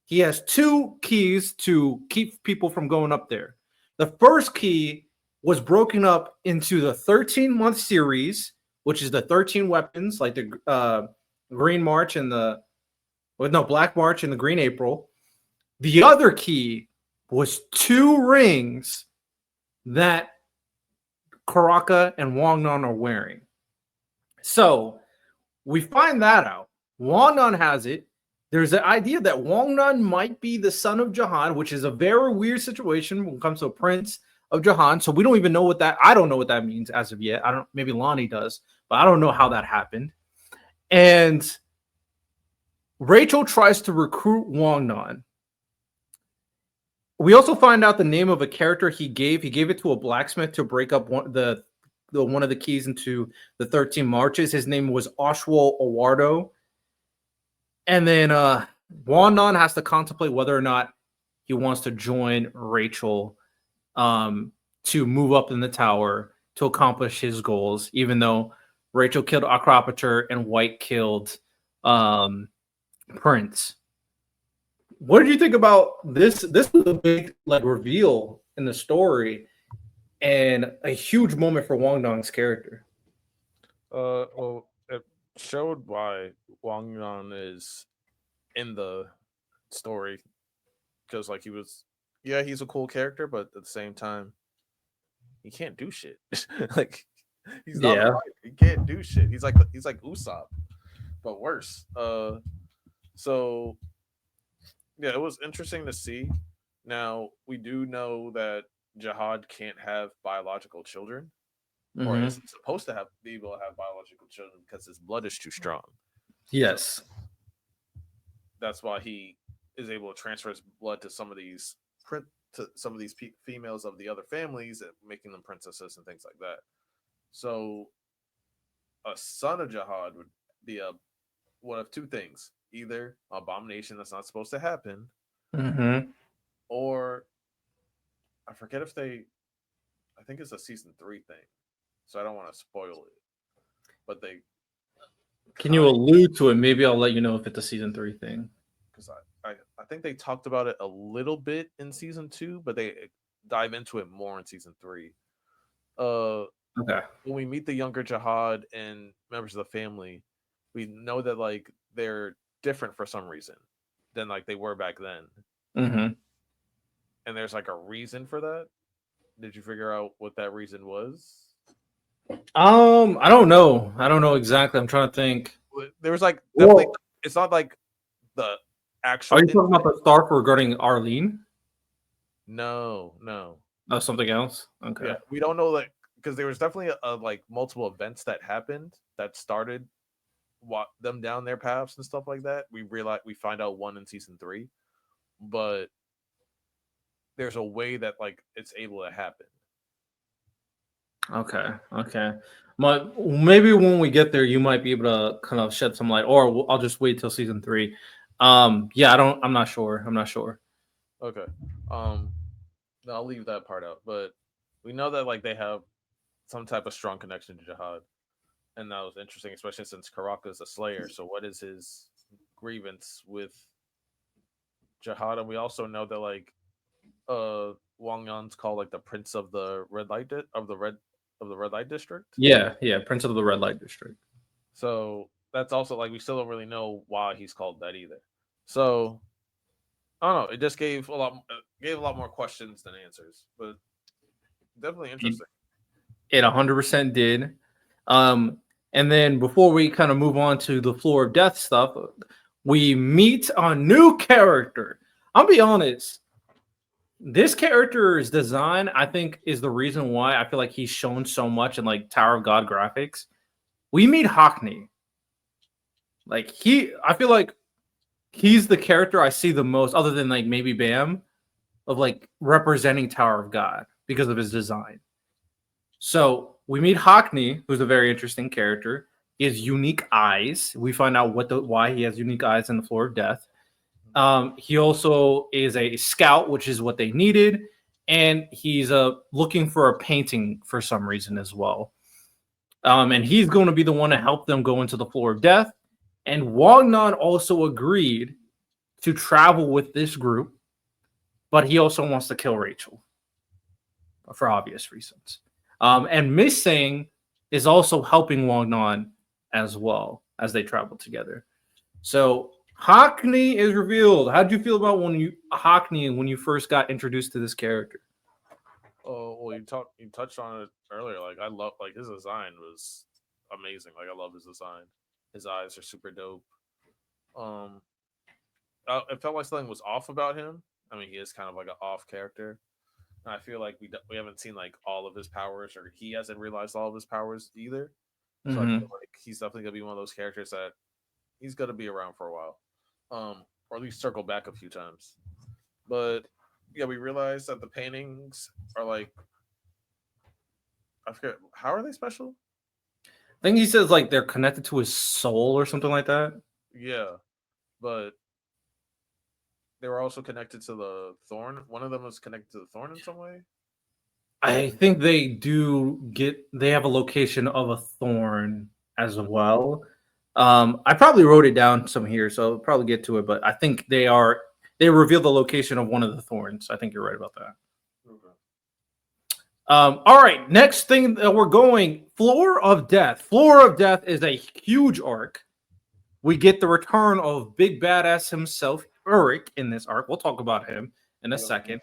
He has 2 keys to keep people from going up there. The first key was broken up into the 13-month series, which is the 13 weapons, like the Green March and Black March and the Green April. The other key was 2 rings that Karaka and Wangnan are wearing. So we find that out. Wangnan has it. There's an idea that Wangnan might be the son of Jahan, which is a very weird situation when it comes to a prince of Jahan. So we don't even know I don't know what that means as of yet. Maybe Lonnie does, but I don't know how that happened. And Rachel tries to recruit Wangnan. We also find out the name of a character he gave. He gave it to a blacksmith to break up one of the keys into the 13 marches. His name was Oswald Owardo. And then Wangnan has to contemplate whether or not he wants to join Rachel to move up in the tower to accomplish his goals, even though Rachel killed Acropater and White killed um, prince. What did you think about this? This was a big like reveal in the story and a huge moment for Wong Dong's character. Well, it showed why Wang Yan is in the story because, like, he was, yeah, he's a cool character, but at the same time, he can't do shit. Like, he's not a Yeah. fighter. He can't do shit. He's like Usopp, but worse. So yeah, it was interesting to see. Now we do know that Jihad can't have biological children, or Hmm. isn't supposed to have be able to have biological children because his blood is too strong. So Yes. that's why he is able to transfer his blood to some of these females of the other families, making them princesses and things like that. So a son of Jihad would be a one of two things: either abomination that's not supposed to happen, Hmm. or I forget if they. I think it's a season 3 thing, so I don't want to spoil it. But they Can you kind allude to it? Maybe I'll let you know if it's a season 3 thing. because I think they talked about it a little bit in season 2, but they dive into it more in season 3. Uh, Okay. when we meet the younger Jihad and members of the family, we know that like they're different for some reason than like they were back then, Hmm. and there's like a reason for that. Did you figure out what that reason was? I don't know. I don't know exactly. I'm trying to think. There was like definitely. Well, It's not like the are actual you talking about incident. the Stark regarding Arlene? No, no. Oh, something else. Okay. Yeah, we don't know like because there was definitely like multiple events that happened that started what them down their paths and stuff like that. We find out one in season 3, but there's a way that like it's able to happen. Okay. Okay. Maybe when we get there, you might be able to kind of shed some light, or I'll just wait till season 3. Yeah, I don't. I'm not sure. I'm not sure. Okay. Um I'll leave that part out, but we know that like they have some type of strong connection to Jihad, and that was interesting, especially since Karaka is a Slayer. So what is his grievance with Jihad? And we also know that like Wang Yan's called like the Prince of the Red Light of the Red Light District. Yeah. Yeah. Prince of the Red Light District. So that's also like we still don't really know why he's called that either. So I don't know. It just gave a lot more questions than answers, but definitely It, interesting. it 100% did. Um, and then before we kind of move on to the floor of death stuff, we meet a new character. I'll be honest. This character's design, I think, is the reason why I feel like he's shown so much in like Tower of God graphics. We meet Hockney. Like I feel like he's the character I see the most, other than like maybe Bam, of like representing Tower of God because of his design. So we meet Hockney, who's a very interesting character. He has unique eyes. We find out why he has unique eyes in the Floor of Death. He also is a scout, which is what they needed, and he's looking for a painting for some reason as well. And he's going to be the one to help them go into the Floor of Death. And Wagnon also agreed to travel with this group, but he also wants to kill Rachel for obvious reasons. And Missing is also helping Wagnon as well as they travel together. So Hockney is revealed. How did you feel about Hockney when you first got introduced to this character? Oh well, you touched on it earlier. Like I love like his design was amazing. Like I love his design. His eyes are super dope. Um, it felt like something was off about him. I mean, he is kind of like an off character. And I feel like we haven't seen like all of his powers, or he hasn't realized all of his powers either. So I feel Mm-hmm. like he's definitely gonna be one of those characters that he's gonna be around for a while, or at least circle back a few times. But yeah, we realized that the paintings are like I forget how are they special. I think he says like they're connected to his soul or something like that. Yeah, but they were also connected to the thorn. One of them was connected to the thorn in some way. I think they have a location of a thorn as well. I probably wrote it down some here, so I'll probably get to it. But I think they reveal the location of one of the thorns. I think you're right about that. Okay. All right, next thing that we're going, Floor of Death. Floor of Death is a huge arc. We get the return of Big Badass himself, Eric, in this arc. We'll talk about him in a second.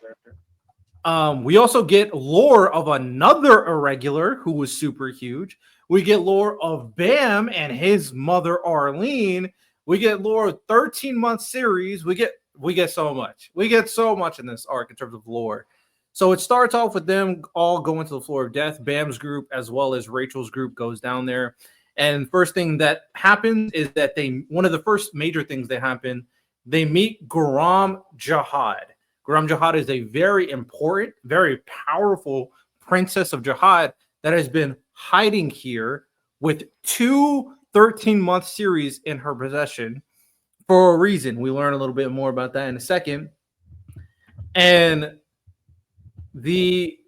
We also get lore of another irregular who was super huge. We get lore of Bam and his mother Arlene. We get lore of 13-month series. We get so much. We get so much in this arc in terms of lore. So it starts off with them all going to the floor of death. Bam's group as well as Rachel's group goes down there. And first thing that happens is that one of the first major things that happen, they meet Guram Jihad. Guram Jihad is a very important, very powerful princess of Jihad that has been hiding here with two 13-month series in her possession for a reason. We learn a little bit more about that in a second. And the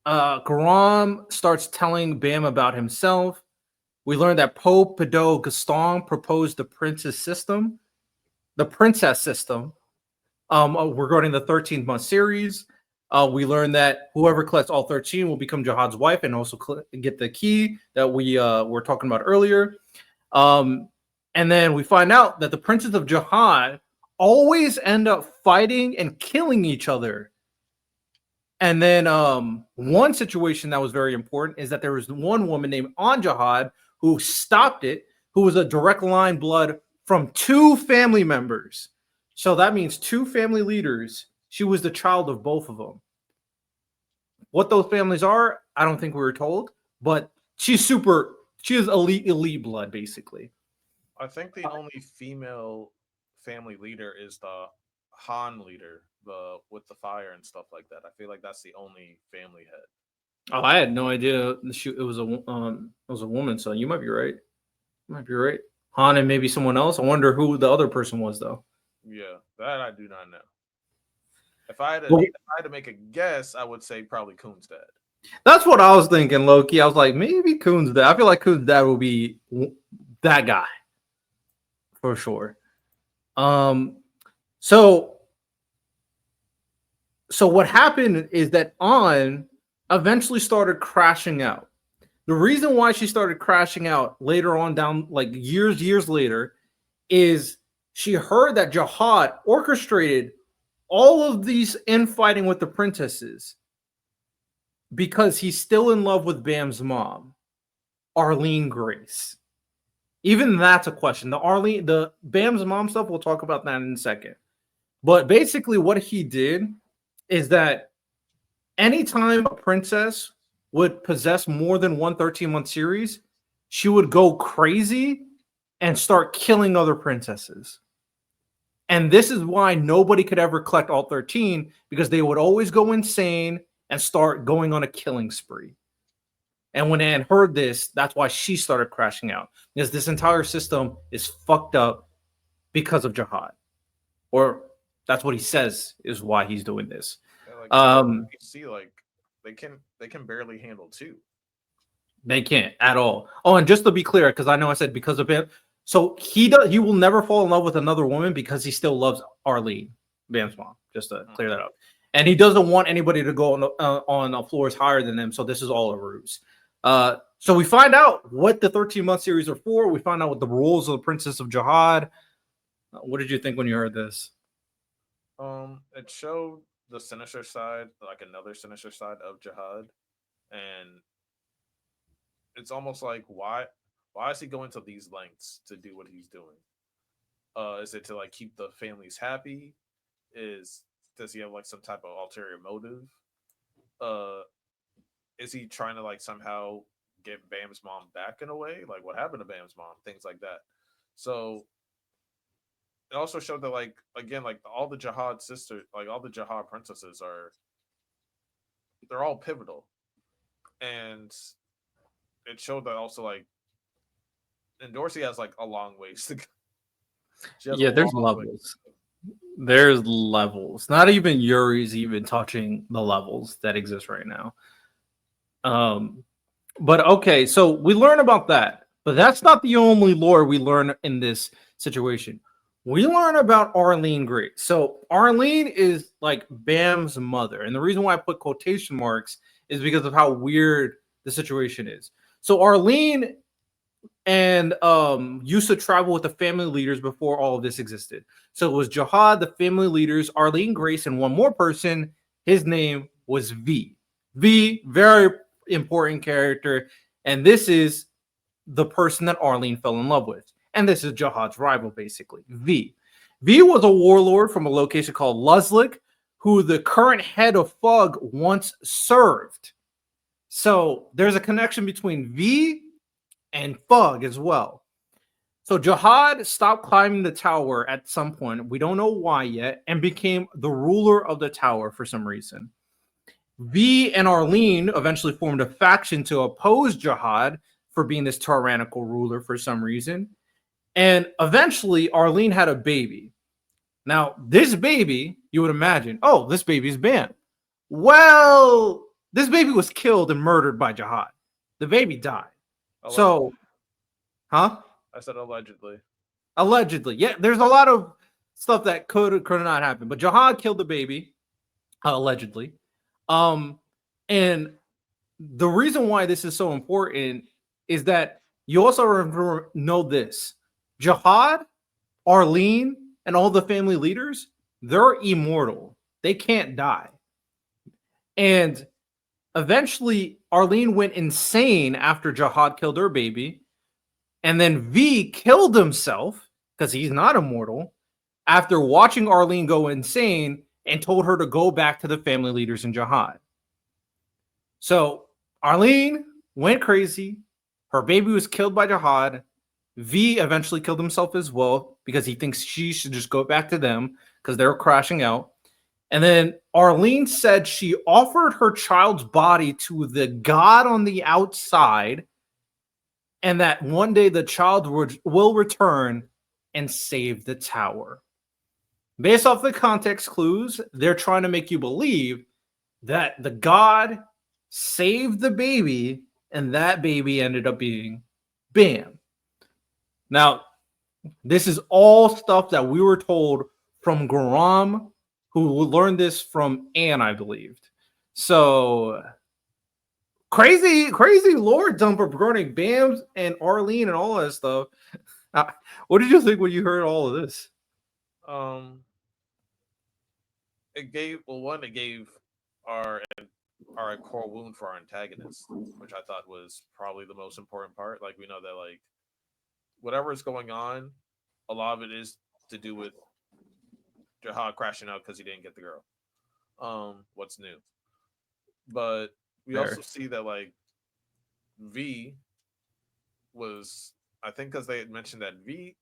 Guram starts telling Bam about himself. We learned that Pope Pedro Gaston proposed the princess system regarding the 13-month series. We learned that whoever collects all 13 will become Jihad's wife and also get the key that we were talking about earlier. And then we find out that the princes of Jihad always end up fighting and killing each other. And then one situation that was very important is that there was one woman named An Jihad who stopped it, who was a direct line blood from two family members. So that means two family leaders. She was the child of both of them. What those families are, I don't think we were told, but she is elite blood, basically. I think the only female family leader is the Han leader, the with the fire and stuff like that. I feel like that's the only family head. Oh, I had no idea it was a woman. So you might be right. You might be right. Han and maybe someone else. I wonder who the other person was, though. Yeah, that I do not know. If I had to make a guess, I would say probably Coon's dad. That's what I was thinking, Loki. I was like, maybe Coon's dad. I feel like Coon's dad will be that guy for sure. So what happened is that An eventually started crashing out. The reason why she started crashing out later on down, like years later, is she heard that Jihad orchestrated all of these infighting with the princesses because he's still in love with Bam's mom, Arlene Grace. Even that's a question. The Bam's mom stuff, we'll talk about that in a second. But basically what he did is that anytime a princess would possess more than one 13-month series, she would go crazy and start killing other princesses. And this is why nobody could ever collect all 13, because they would always go insane and start going on a killing spree. And when Anne heard this, that's why she started crashing out, because this entire system is fucked up because of Jihad. Or that's what he says is why he's doing this. Yeah, you see, like they can barely handle two. They can't at all. Oh, and just to be clear, because I know I said because of him, so he will never fall in love with another woman because he still loves Arlene, Bam's mom. Just to clear that up, and he doesn't want anybody to go on floors higher than him. So this is all a ruse. So we find out what the 13-month series are for. We find out what the rules of the Princess of Jihad. What did you think when you heard this? It showed the sinister side, like another sinister side of Jihad, and it's almost like why is he going to these lengths to do what he's doing? Is it to like keep the families happy? Does he have like some type of ulterior motive? Is he trying to like somehow get Bam's mom back in a way? Like what happened to Bam's mom? Things like that. So it also showed that like again, like all the Jihad sisters, like all the Jihad princesses they're all pivotal. And it showed that also like and Dorsey has like a long ways to go. Yeah, there's levels. There's levels. Not even Yuri's even touching the levels that exist right now. But okay, so we learn about that. But that's not the only lore we learn in this situation. We learn about Arlene Grace. So Arlene is like Bam's mother. And the reason why I put quotation marks is because of how weird the situation is. So Arlene and used to travel with the family leaders before all of this existed. So it was Jihad, the family leaders, Arlene Grace, and one more person. His name was V. V, very important character. And this is the person that Arlene fell in love with. And this is Jihad's rival, basically, V. V was a warlord from a location called Luzlik, who the current head of Fug once served. So there's a connection between V and Fug as well. So Jihad stopped climbing the tower at some point. We don't know why yet, and became the ruler of the tower for some reason. V and Arlene eventually formed a faction to oppose Jihad for being this tyrannical ruler for some reason. And eventually, Arlene had a baby. Now, this baby, you would imagine, oh, this baby's Bam. Well, this baby was killed and murdered by Jihad. The baby died. Allegedly. So, huh? I said allegedly. Allegedly. Yeah, there's a lot of stuff that could not happen. But Jihad killed the baby, allegedly. And the reason why this is so important is that you also know this. Jihad, Arlene, and all the family leaders, they're immortal. They can't die. And eventually, Arlene went insane after Jihad killed her baby. And then V killed himself because he's not immortal after watching Arlene go insane and told her to go back to the family leaders in Jihad. So Arlene went crazy. Her baby was killed by Jihad. V eventually killed himself as well because he thinks she should just go back to them because they're crashing out. And then Arlene said she offered her child's body to the god on the outside, and that one day the child will return and save the tower. Based off the context clues, they're trying to make you believe that the god saved the baby, and that baby ended up being Bam. Now, this is all stuff that we were told from Garam, who learned this from Anne, I believed. So crazy lore dump regarding Bam and Arlene and all that stuff. What did you think when you heard all of this? It gave our core wound for our antagonist, which I thought was probably the most important part. Like, we know that, like, whatever is going on, a lot of it is to do with Jihad crashing out because he didn't get the girl. What's new? But we also see that, like, V was, I think, because they had mentioned that V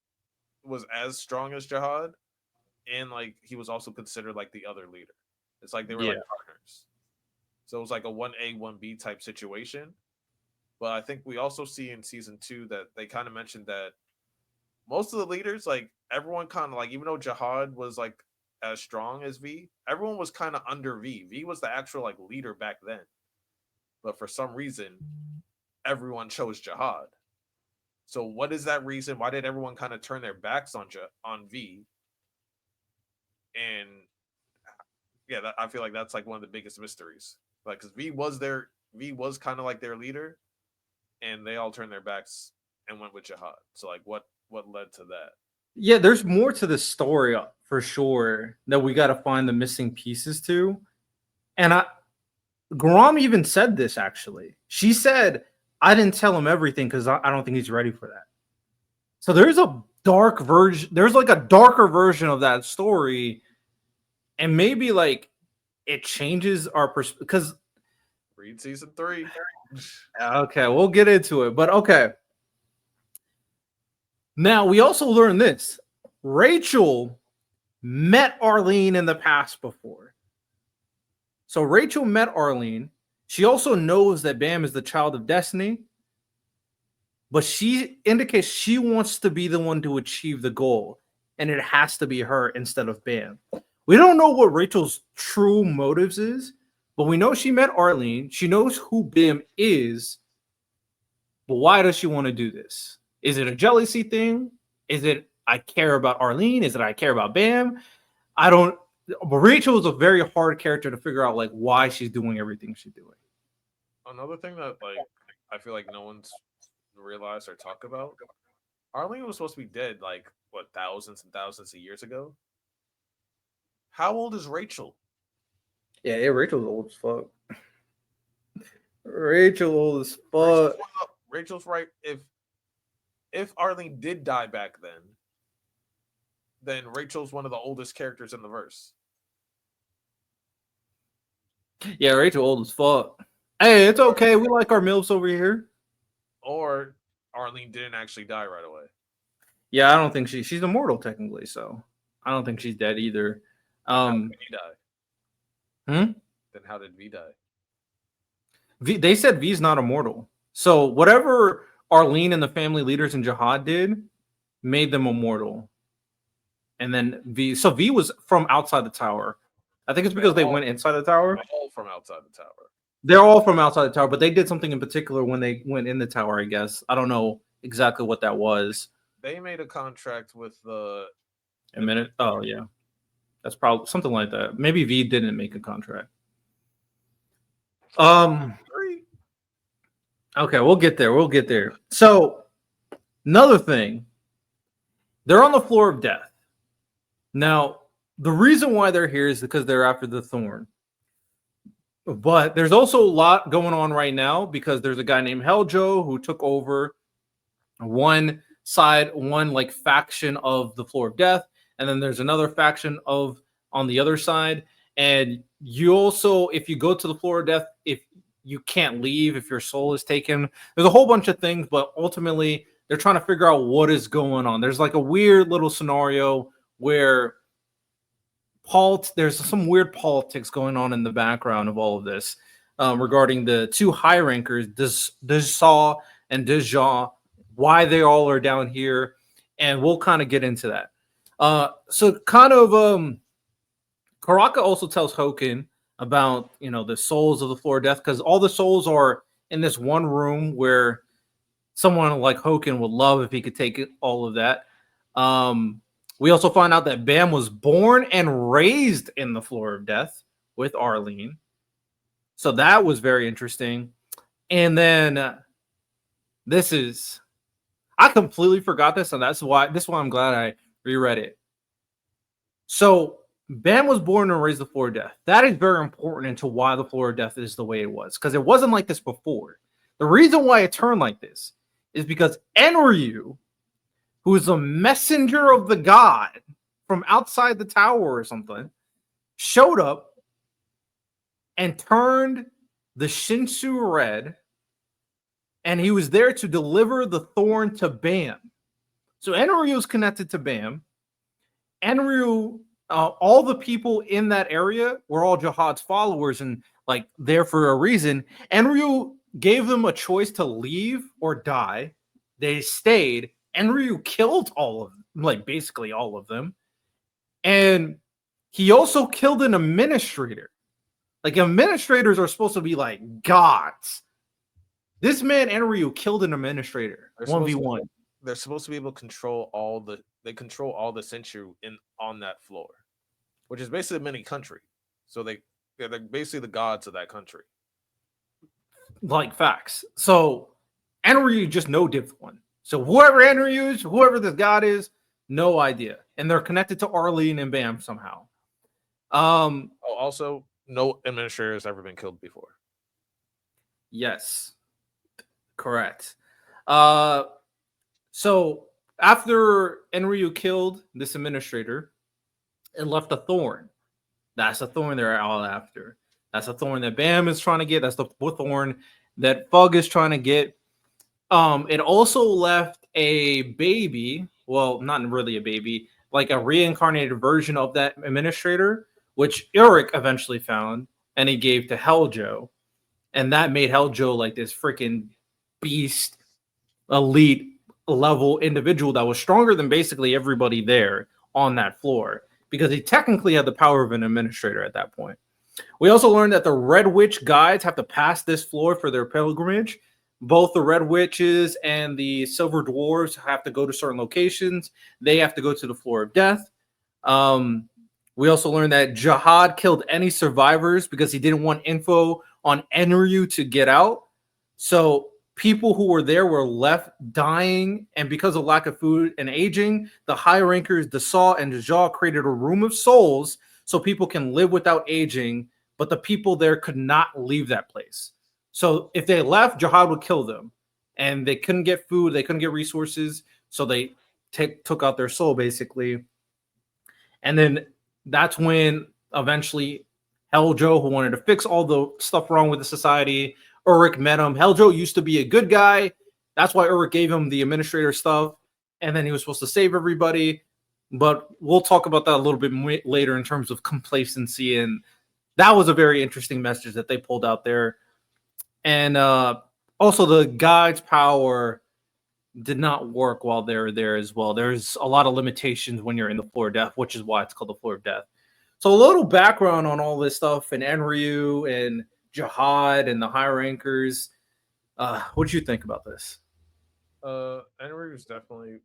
was as strong as Jihad, and, like, he was also considered like the other leader. It's like they were like partners. So it was like a 1A, 1B type situation. But I think we also see in season 2 that they kind of mentioned that most of the leaders, like, everyone kind of, like, even though Jihad was like as strong as V, everyone was kind of under V. V was the actual, like, leader back then. But for some reason, everyone chose Jihad. So what is that reason? Why did everyone kind of turn their backs on V? And yeah, I feel like that's like one of the biggest mysteries. Like, because V was kind of like their leader, and they all turned their backs and went with Jihad. So, like, what led to that? Yeah, there's more to the story for sure that we got to find the missing pieces to. And Garam even said this, actually. She said, I didn't tell him everything because I don't think he's ready for that. So there's a dark version. There's like a darker version of that story. And maybe, like, it changes our perspective. Because read season 3. Okay, we'll get into it. But okay. Now, we also learned this. Rachel met Arlene in the past before. So Rachel met Arlene. She also knows that Bam is the child of destiny. But she indicates she wants to be the one to achieve the goal. And it has to be her instead of Bam. We don't know what Rachel's true motives is. But we know she met Arlene. She knows who Bam is. But why does she want to do this? Is it a jealousy thing? Is it I care about Arlene? Is it I care about Bam? I don't. But Rachel is a very hard character to figure out like why she's doing everything she's doing. Another thing that like I feel like no one's realized or talked about. Arlene was supposed to be dead like what thousands and thousands of years ago. How old is Rachel? Yeah, Rachel's old as fuck. Rachel old as Rachel's, fuck. Rachel's right. If Arlene did die back then Rachel's one of the oldest characters in the verse. Yeah, Rachel old as fuck. Hey, it's okay. We like our milfs over here. Or Arlene didn't actually die right away. Yeah, I don't think she's immortal technically, so I don't think she's dead either. How did V die? Then how did V die? They said V's not immortal. So whatever Arlene and the family leaders in Jihad did made them immortal. And then V was from outside the tower. I think it's because they went inside the tower. All from outside the tower. They're all from outside the tower, but they did something in particular when they went in the tower, I guess. I don't know exactly what that was. They made a contract with the A minute. Oh yeah. That's probably something like that. Maybe V didn't make a contract. Okay, we'll get there. We'll get there. So, another thing, they're on the floor of death. Now, the reason why they're here is because they're after the thorn. But there's also a lot going on right now because there's a guy named Heljo who took over one side, one like faction of the floor of death, and then there's another faction of on the other side. And you also, if you go to the floor of death, if you can't leave, if your soul is taken, there's a whole bunch of things, but ultimately they're trying to figure out what is going on. There's like a weird little scenario where there's some weird politics going on in the background of all of this regarding the two high rankers, Desaw and Deja, why they all are down here, and we'll kind of get into that. So kind of Karaka also tells Hoken about the souls of the floor of death, because all the souls are in this one room where someone like Hoken would love if he could take all of that. We also find out that Bam was born and raised in the floor of death with Arlene. So that was very interesting. And then I completely forgot this, and this is why I'm glad I reread it. So Bam was born and raised the floor of death. That is very important into why the floor of death is the way it was, because it wasn't like this before. The reason why it turned like this is because Enryu, who is a messenger of the god from outside the tower or something, showed up and turned the Shinsu red, and he was there to deliver the thorn to Bam. So Enryu is connected to Bam. Enryu, all the people in that area were all Jihad's followers and like there for a reason. Enryu gave them a choice to leave or die. They stayed. Enryu killed all of them, like basically all of them. And he also killed an administrator. Like administrators are supposed to be like gods. This man, Enryu, killed an administrator. 1v1. They're supposed to be able to control all the Senshu on that floor, which is basically a mini country. So they're basically the gods of that country. Like facts. So Enryu just no div one. So whoever Enryu is, whoever this god is, no idea. And they're connected to Arlene and Bam somehow. Also, no administrator has ever been killed before. Yes. Correct. So after Enryu killed this administrator and left a thorn, that's a thorn they're all after. That's a thorn that Bam is trying to get. That's the thorn that Fug is trying to get. It also left a baby. Well, not really a baby, like a reincarnated version of that administrator, which Eric eventually found and he gave to Heljo. And that made Heljo like this freaking beast, elite level individual that was stronger than basically everybody there on that floor, because he technically had the power of an administrator at that point. We also learned that the Red Witch guides have to pass this floor for their pilgrimage, both the Red Witches and the Silver Dwarves have to go to certain locations. They have to go to the Floor of Death. Um, we also learned that Jihad killed any survivors because he didn't want info on Enryu to get out. So people who were there were left dying, and because of lack of food and aging, the high rankers, the Saw and the Jaw, created a room of souls so people can live without aging, but the people there could not leave that place. So if they left, Jihad would kill them, and they couldn't get food, they couldn't get resources, so they took out their soul basically. And then that's when eventually Heljo, who wanted to fix all the stuff wrong with the society, Ulrich met him. Heljo used to be a good guy. That's why Ulrich gave him the administrator stuff. And then he was supposed to save everybody. But we'll talk about that a little bit later in terms of complacency. And that was a very interesting message that they pulled out there. And also, the guide's power did not work while they were there as well. There's a lot of limitations when you're in the Floor of Death, which is why it's called the Floor of Death. So a little background on all this stuff and Enryu and Jihad and the high rankers. What do you think about this? Enryu is definitely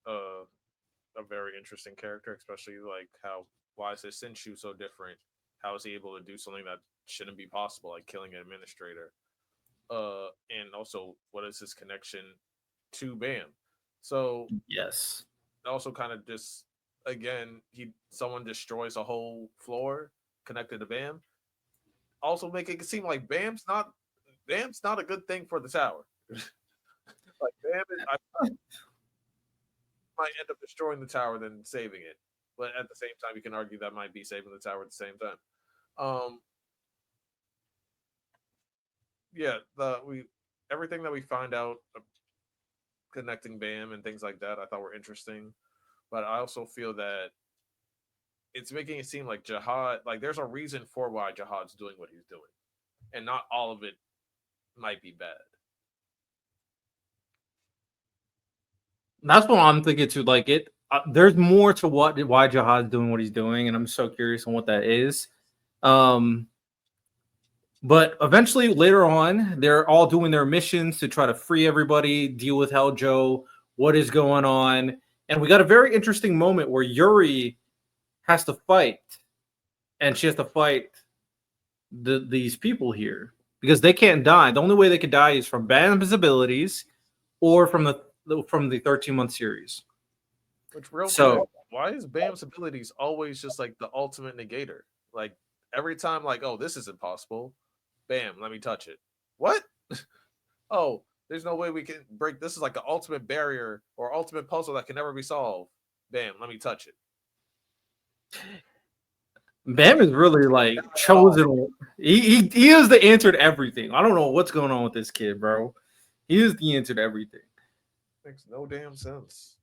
uh a very interesting character, especially like how why is his Senshu so different? How is he able to do something that shouldn't be possible, like killing an administrator? And also what is his connection to Bam? So Yes. also kind of just again, he someone destroys a whole floor connected to Bam. Also making it seem like Bam's not a good thing for the tower. Like Bam is, I might end up destroying the tower than saving it. But at the same time, you can argue that might be saving the tower at the same time. Um, yeah, the we everything that we find out connecting Bam and things like that, I thought were interesting. But I also feel that it's making it seem like Jihad, like there's a reason for why Jihad's doing what he's doing, and not all of it might be bad. That's what I'm thinking too. Like it, there's more to why Jihad's doing what he's doing, and I'm so curious on what that is. Um, But eventually, later on, they're all doing their missions to try to free everybody, deal with Heljo, what is going on. And we got a very interesting moment where Yuri has to fight, and she has to fight these people here because they can't die. The only way they could die is from Bam's abilities or from the 13-month series. Which real quick, So why is Bam's abilities always just like the ultimate negator? Like every time, like, oh, this is impossible. Bam, let me touch it. What? Oh, there's no way we can break this is like the ultimate barrier or ultimate puzzle that can never be solved. Bam, let me touch it. Bam is really like Oh, chosen. He is the answer to everything. I don't know what's going on with this kid, bro. He is the answer to everything. makes no damn sense.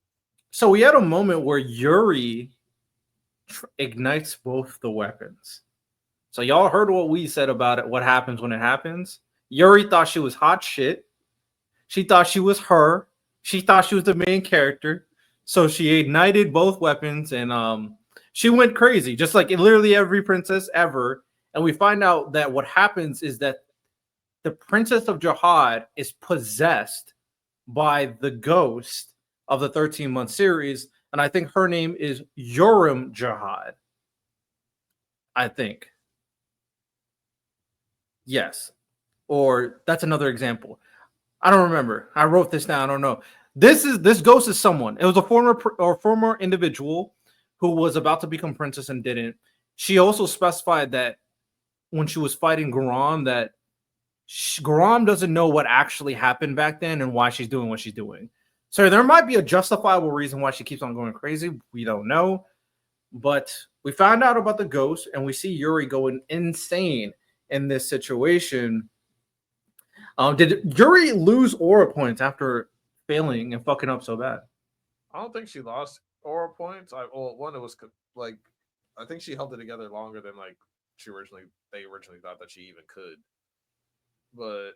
So we had a moment where Yuri ignites both the weapons. So y'all heard what we said about it. What happens when it happens? Yuri thought she was hot shit. She thought she was her. She thought she was the main character. So she ignited both weapons and she went crazy, just like literally every princess ever. And we find out that what happens is that the princess of Jihad is possessed by the ghost of the 13-month series. And I think her name is Yoram Jihad. I think. Yes. Or that's another example. I don't remember. I wrote this down. I don't know. This ghost is someone. It was a former individual who was about to become princess and didn't. She also specified that when she was fighting Garam that Garam doesn't know what actually happened back then and why she's doing what she's doing. So there might be a justifiable reason why she keeps on going crazy. We don't know. But we found out about the ghost and we see Yuri going insane in this situation. Did Yuri lose aura points after failing and fucking up so bad? I don't think she lost aura points. One it was like I think she held it together longer than like they originally thought that she even could. But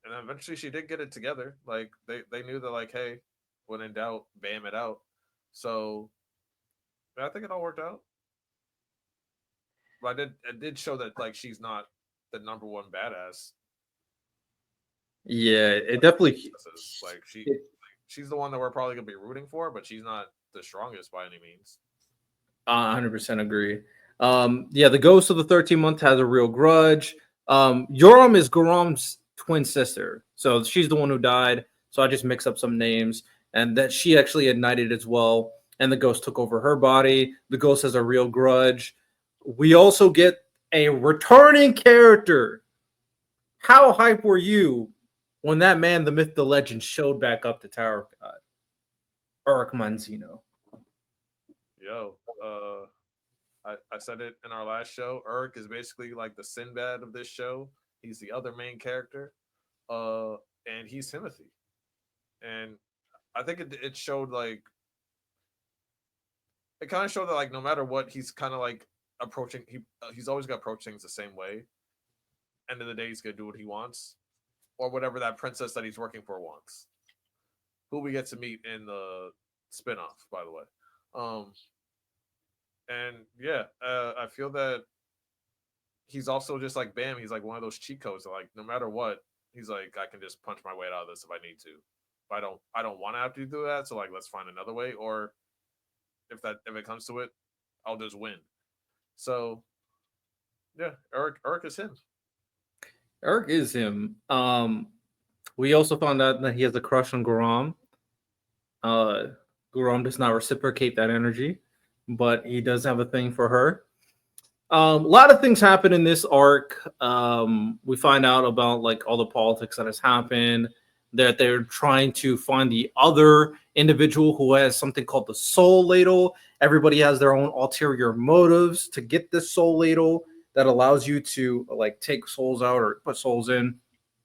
and eventually she did get it together. Like they knew that like hey, when in doubt, bam it out. So I think it all worked out. But it did show that like she's not the number one badass. Yeah, it definitely. Like she's the one that we're probably gonna be rooting for, but she's not the strongest by any means. 100% agree. Yeah, the ghost of the 13-month has a real grudge. Yoram is Goram's twin sister, so she's the one who died. So I just mix up some names, and that she actually ignited as well, and the ghost took over her body. The ghost has a real grudge. We also get a returning character. How hype were you when that man, the myth, the legend, showed back up to Tower of God? Eric Manzino. Yo, I said it in our last show. Urk is basically like the Sinbad of this show. He's the other main character, uh, and he's Timothy. And I think it showed like it kind of showed that like no matter what, he's kind of like approaching. He's always gonna approach things the same way. End of the day, he's gonna do what he wants, or whatever that princess that he's working for wants. Who we get to meet in the spinoff, by the way. Um, and yeah, I feel that he's also just like Bam. He's like one of those cheat codes that like no matter what, he's like I can just punch my way out of this if I need to. If I don't want to have to do that. So like let's find another way. Or if it comes to it, I'll just win. So yeah, Eric is him. Eric is him. We also found out that he has a crush on Guram. Uh, Guram does not reciprocate that energy, but he does have a thing for her. A lot of things happen in this arc. We find out about like all the politics that has happened. That they're trying to find the other individual who has something called the soul ladle. Everybody has their own ulterior motives to get this soul ladle that allows you to like take souls out or put souls in.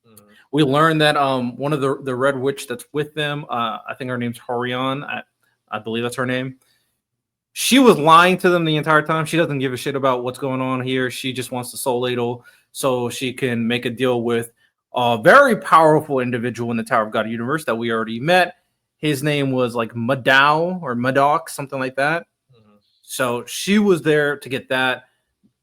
Mm-hmm. We learned that one of the red witch that's with them, I think her name's Horion. I believe that's her name. She was lying to them the entire time. She doesn't give a shit about what's going on here. She just wants the soul ladle so she can make a deal with a very powerful individual in the Tower of God universe that we already met. His name was like Madao or Madoc, something like that. Mm-hmm. So she was there to get that.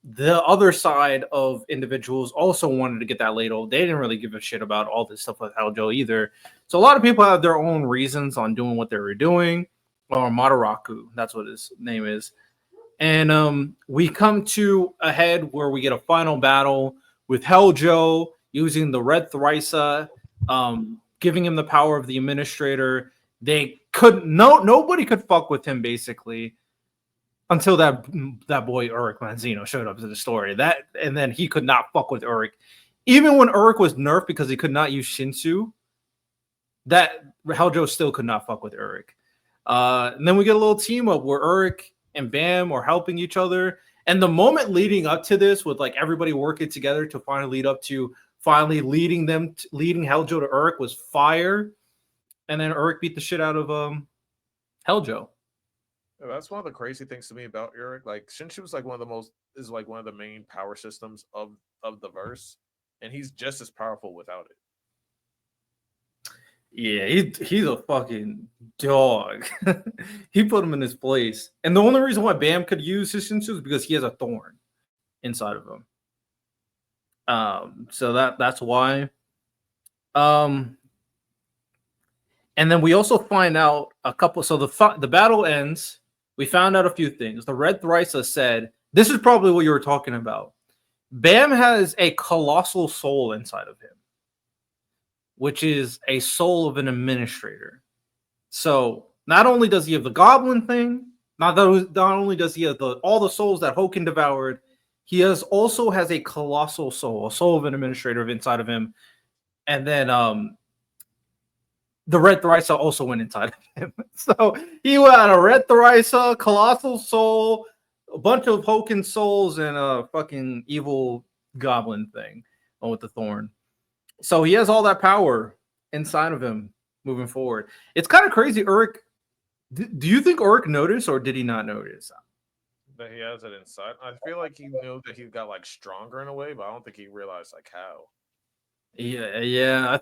The other side of individuals also wanted to get that ladle. They didn't really give a shit about all this stuff with Aljo either. So a lot of people have their own reasons on doing what they were doing. Or Madaraku, that's what his name is. And we come to a head where we get a final battle with Heljo using the Red Thrisa, giving him the power of the Administrator. They could nobody could fuck with him basically until that boy Uruk Manzino showed up to the story. That and then he could not fuck with Uruk. Even when Uruk was nerfed because he could not use Shinsu, that Heljo still could not fuck with Uruk. And then we get a little team up where Uruk and Bam are helping each other. And the moment leading up to this, with like everybody working together to finally lead up to finally leading Heljo to Uruk was fire. And then Uruk beat the shit out of Heljo. Yeah, that's one of the crazy things to me about Eric. Like Shinshu was like one of the main power systems of the verse, and he's just as powerful without it. Yeah, he's a fucking dog. He put him in his place. And the only reason why Bam could use his Shinsu is because he has a thorn inside of him. So that's why. Um, and then we also find out a couple. So the battle ends. We found out a few things. The Red Thrisa said, "This is probably what you were talking about." Bam has a colossal soul inside of him, which is a soul of an administrator. So not only does he have the goblin thing, not only does he have all the souls that Hoken devoured, he also has a colossal soul, a soul of an administrator inside of him. And then the Red Thrisa also went inside of him. So he had a Red Thrisa, colossal soul, a bunch of Hoken souls, and a fucking evil goblin thing with the thorn. So he has all that power inside of him moving forward. It's kind of crazy. Uruk, do you think Uruk noticed or did he not notice? That he has it inside. I feel like he knew that he got like stronger in a way, but I don't think he realized like how. Yeah.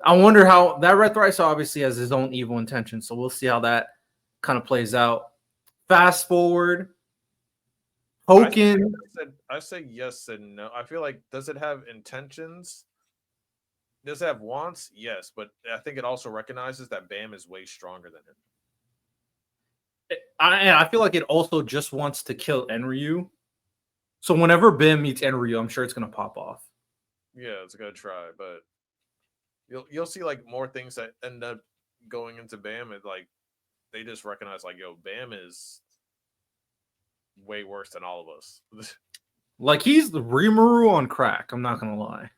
I wonder how that Red Thrice obviously has his own evil intentions. So we'll see how that kind of plays out. Fast forward, Hoken. I say yes and no. I feel like does it have intentions? Does it have wants? Yes, but I think it also recognizes that Bam is way stronger than him. I feel like it also just wants to kill Enryu. So whenever Bam meets Enryu, I'm sure it's gonna pop off. Yeah, it's a good try, but you'll see like more things that end up going into Bam and like they just recognize like, yo, Bam is way worse than all of us. Like he's the Rimuru on crack. I'm not gonna lie.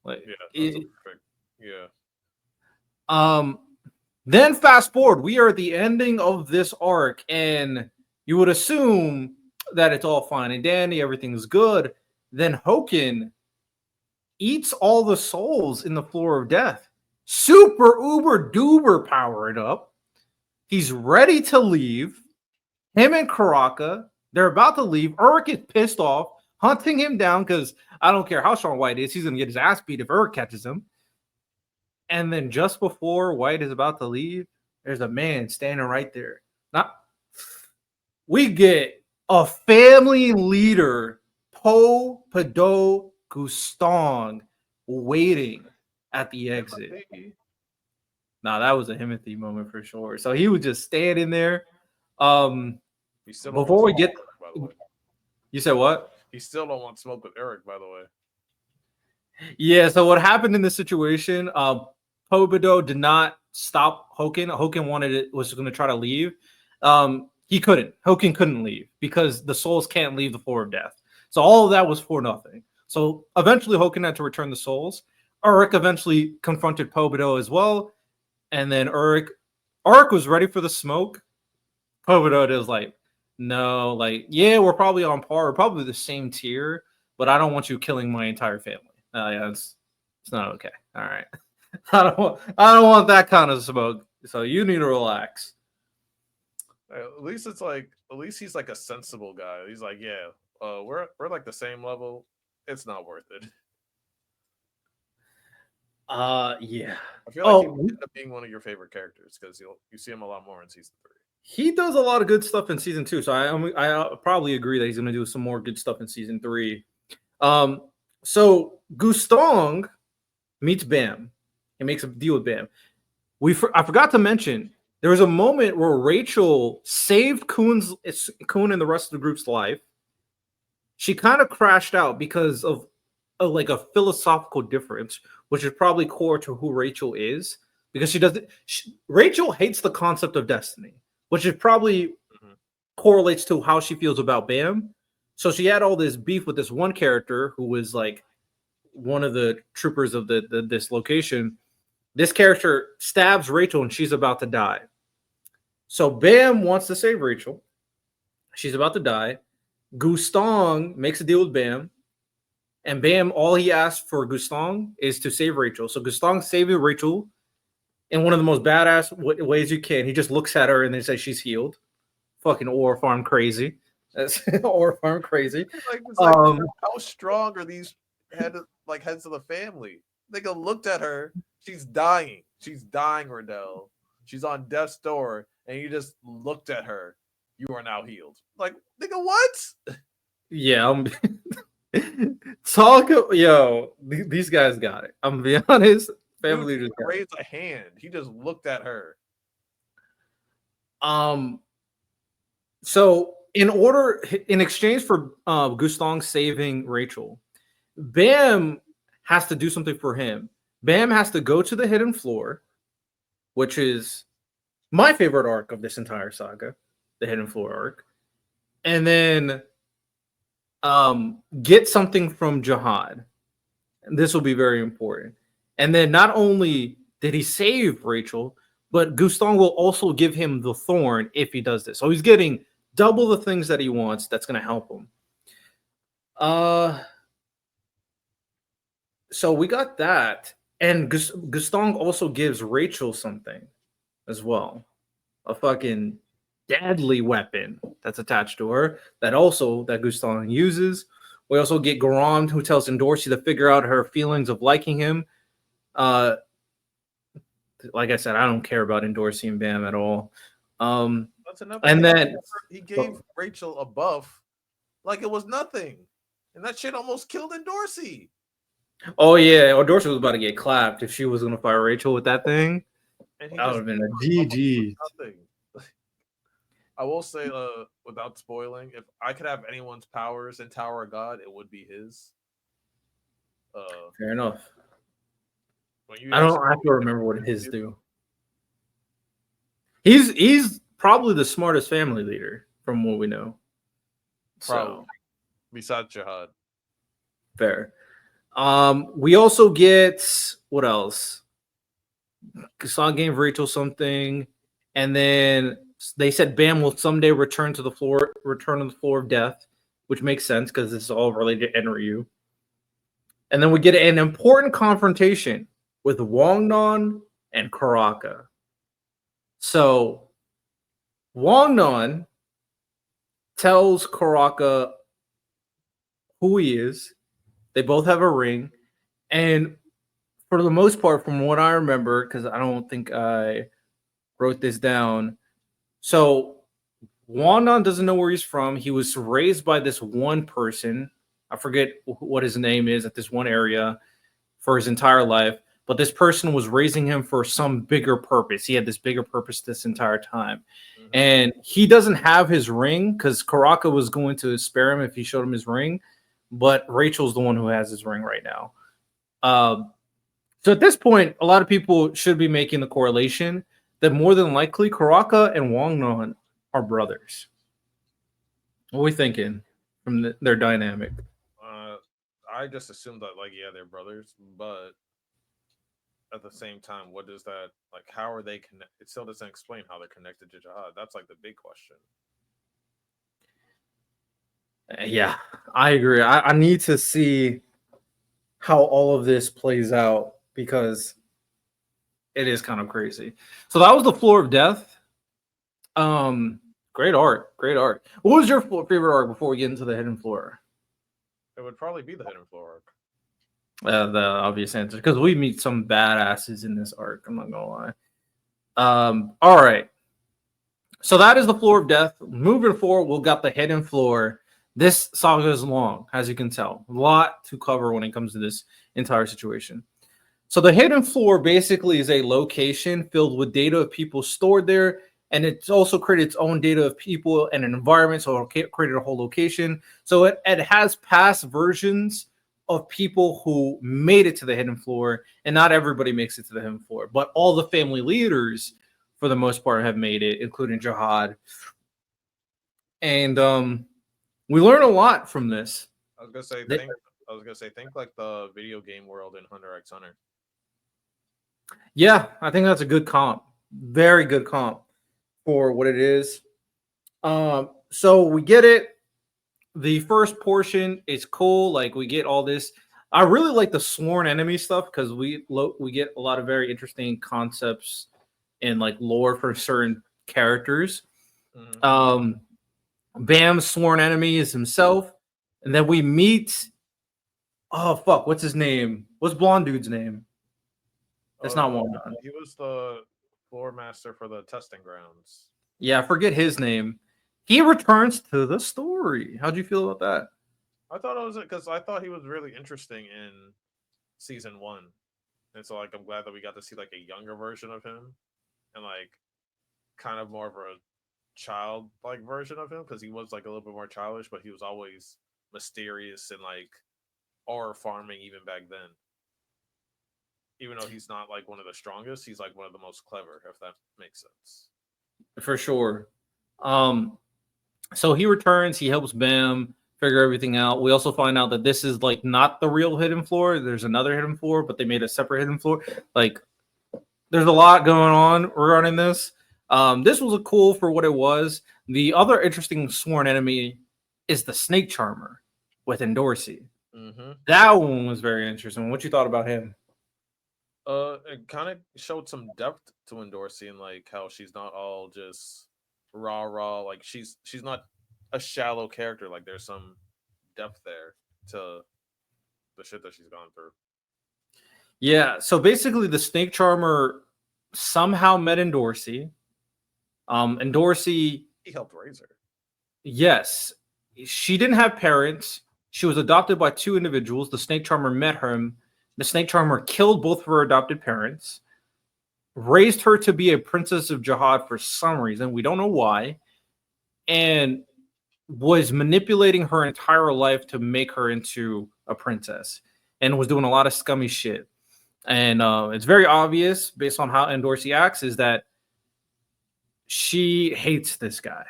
Like Yeah, that's a it, perfect. Yeah. um, then fast forward, we are at the ending of this arc, and you would assume that it's all fine and dandy, everything's good. Then Hoken eats all the souls in the floor of death. Super uber duper powered up. He's ready to leave. Him and Karaka, they're about to leave. Urk is pissed off, hunting him down because I don't care how strong White is, he's gonna get his ass beat if Urk catches him. And then just before White is about to leave, there's a man standing right there. Now, we get a family leader, Po Pado Gustong, waiting at the exit. Nah, that was a Himothy moment for sure. So he was just standing there. Before we get, by the way, you said what? he still don't want smoke with Eric. By the way, Yeah. So what happened in this situation? Pobido did not stop Hoken. Hoken was going to try to leave. He couldn't. Hoken couldn't leave because the souls can't leave the floor of death. So all of that was for nothing. So eventually Hoken had to return the souls. Urk eventually confronted Pobido as well, and then Urk was ready for the smoke. Pobido was like, no, like, yeah, we're probably on par, we're probably the same tier, but I don't want you killing my entire family. Yeah, it's not okay. All right. I don't want that kind of smoke. So you need to relax. at least it's like at least he's like a sensible guy. He's like, yeah, we're like the same level. It's not worth it. Yeah. I feel like he might end up being one of your favorite characters because you see him a lot more in season 3. He does a lot of good stuff in season 2, so I probably agree that he's going to do some more good stuff in season 3. So Gustong meets Bam. He makes a deal with Bam. I forgot to mention there was a moment where Rachel saved Kun and the rest of the group's life. She kind of crashed out because of like a philosophical difference, which is probably core to who Rachel is. Because Rachel hates the concept of destiny, which is probably correlates to how she feels about Bam. So she had all this beef with this one character who was like one of the troopers of this location. This character stabs Rachel and she's about to die. So Bam wants to save Rachel. She's about to die. Gustong makes a deal with Bam. And Bam, all he asks for Gustong is to save Rachel. So Gustong saving Rachel in one of the most badass ways you can. He just looks at her and then says she's healed. Fucking Ore Farm crazy. That's Ore Farm crazy. How strong are these heads of the family? Nigga looked at her. She's dying. She's dying, Riddell. She's on death's door, and you just looked at her. You are now healed. Like, nigga, what? Yeah, these guys got it. I'm gonna be honest. Family just raised a hand. He just looked at her. So in exchange for Gustong saving Rachel, Bam has to do something for him. Bam has to go to the hidden floor, which is my favorite arc of this entire saga, the hidden floor arc, and then get something from Jihad. And this will be very important. And then not only did he save Rachel, but Gustong will also give him the thorn if he does this. So he's getting double the things that he wants. That's going to help him. So we got that. And Gustong also gives Rachel something as well. A fucking deadly weapon that's attached to her that Gustong uses. We also get Garam, who tells Endorsi to figure out her feelings of liking him. Like I said, I don't care about Endorsi and Bam at all. And then he gave Rachel a buff like it was nothing, and that shit almost killed Endorsi. Oh yeah, or Dorsey was about to get clapped if she was gonna fire Rachel with that thing. and he That would just have been a come up with GG. nothing. I will say, without spoiling, if I could have anyone's powers in Tower of God, it would be his. Uh, Fair enough. when you I ask don't have to remember what me, his do. He's probably the smartest family leader from what we know. probably So besides Jihad, fair. We also get what else? Kassan gave Rachel something, and then they said Bam will someday return to the floor, return to the floor of death, which makes sense because this is all related to Enryu. And then we get an important confrontation with Wongnon and Karaka. So Wongnon tells Karaka who he is. They both have a ring, and for the most part, from what I remember, because I don't think I wrote this down. So Wandon doesn't know where he's from. He was raised by this one person. I forget what his name is at this one area for his entire life. But this person was raising him for some bigger purpose. He had this bigger purpose this entire time. mm-hmm. And he doesn't have his ring because Karaka was going to spare him if he showed him his ring. But Rachel's the one who has his ring right now. So at this point, a lot of people should be making the correlation that more than likely Karaka and Wongnon are brothers. What are we thinking from their dynamic? uh, I just assumed that like yeah they're brothers, but at the same time, what does that like? How are they connected? It still doesn't explain how they're connected to Jihad. That's like the big question. Yeah, I agree. I need to see how all of this plays out because it is kind of crazy. So that was the floor of death. Great art, great art. What was your favorite art before we get into the hidden floor? It would probably be the Hidden Floor arc. The obvious answer because we meet some badasses in this arc. I'm not gonna lie. All right. So that is the floor of death. Moving forward, we'll got the hidden floor. This saga is long, as you can tell. A lot to cover when it comes to this entire situation. So the hidden floor basically is a location filled with data of people stored there, and it's also created its own data of people and an environment. So it created a whole location. So it has past versions of people who made it to the hidden floor, and not everybody makes it to the hidden floor, but all the family leaders, for the most part, have made it, including Jihad. And we learn a lot from this. I was gonna say think. I was gonna say think like the video game world in Hunter x Hunter. Yeah, I think that's a good comp. Very good comp for what it is. So we get it. The first portion is cool. Like we get all this. I really like the sworn enemy stuff because we get a lot of very interesting concepts and like lore for certain characters. Mm-hmm. Bam's sworn enemy is himself, and then we meet. Oh fuck, what's his name? What's blonde dude's name? That's not one. He was the floor master for the testing grounds. Yeah, I forget his name. He returns to the story. How'd you feel about that? I thought it was because I thought he was really interesting in season one, and so like I'm glad that we got to see like a younger version of him, and like kind of more of a child like version of him because he was like a little bit more childish, but he was always mysterious and like horror farming even back then. Even though he's not like one of the strongest, he's like one of the most clever, if that makes sense. For sure. Um, so he returns, he helps Bam figure everything out. We also find out that this is like not the real hidden floor. There's another hidden floor, but they made a separate hidden floor. Like there's a lot going on regarding this. This was a cool for what it was. The other interesting sworn enemy is the snake charmer with Endorsi. Mm-hmm. That one was very interesting. What you thought about him? It kind of showed some depth to Endorsi and like how she's not all just raw. Like she's not a shallow character. Like there's some depth there to the shit that she's gone through. Yeah, so basically the snake charmer somehow met Endorsi. Endorsi, He helped raise her. yes, she didn't have parents. She was adopted by two individuals. The snake charmer met her, The snake charmer killed both of her adopted parents, raised her to be a princess of Jihad for some reason. We don't know why. And was manipulating her entire life to make her into a princess and was doing a lot of scummy shit. And it's very obvious based on how Endorsi acts is that she hates this guy,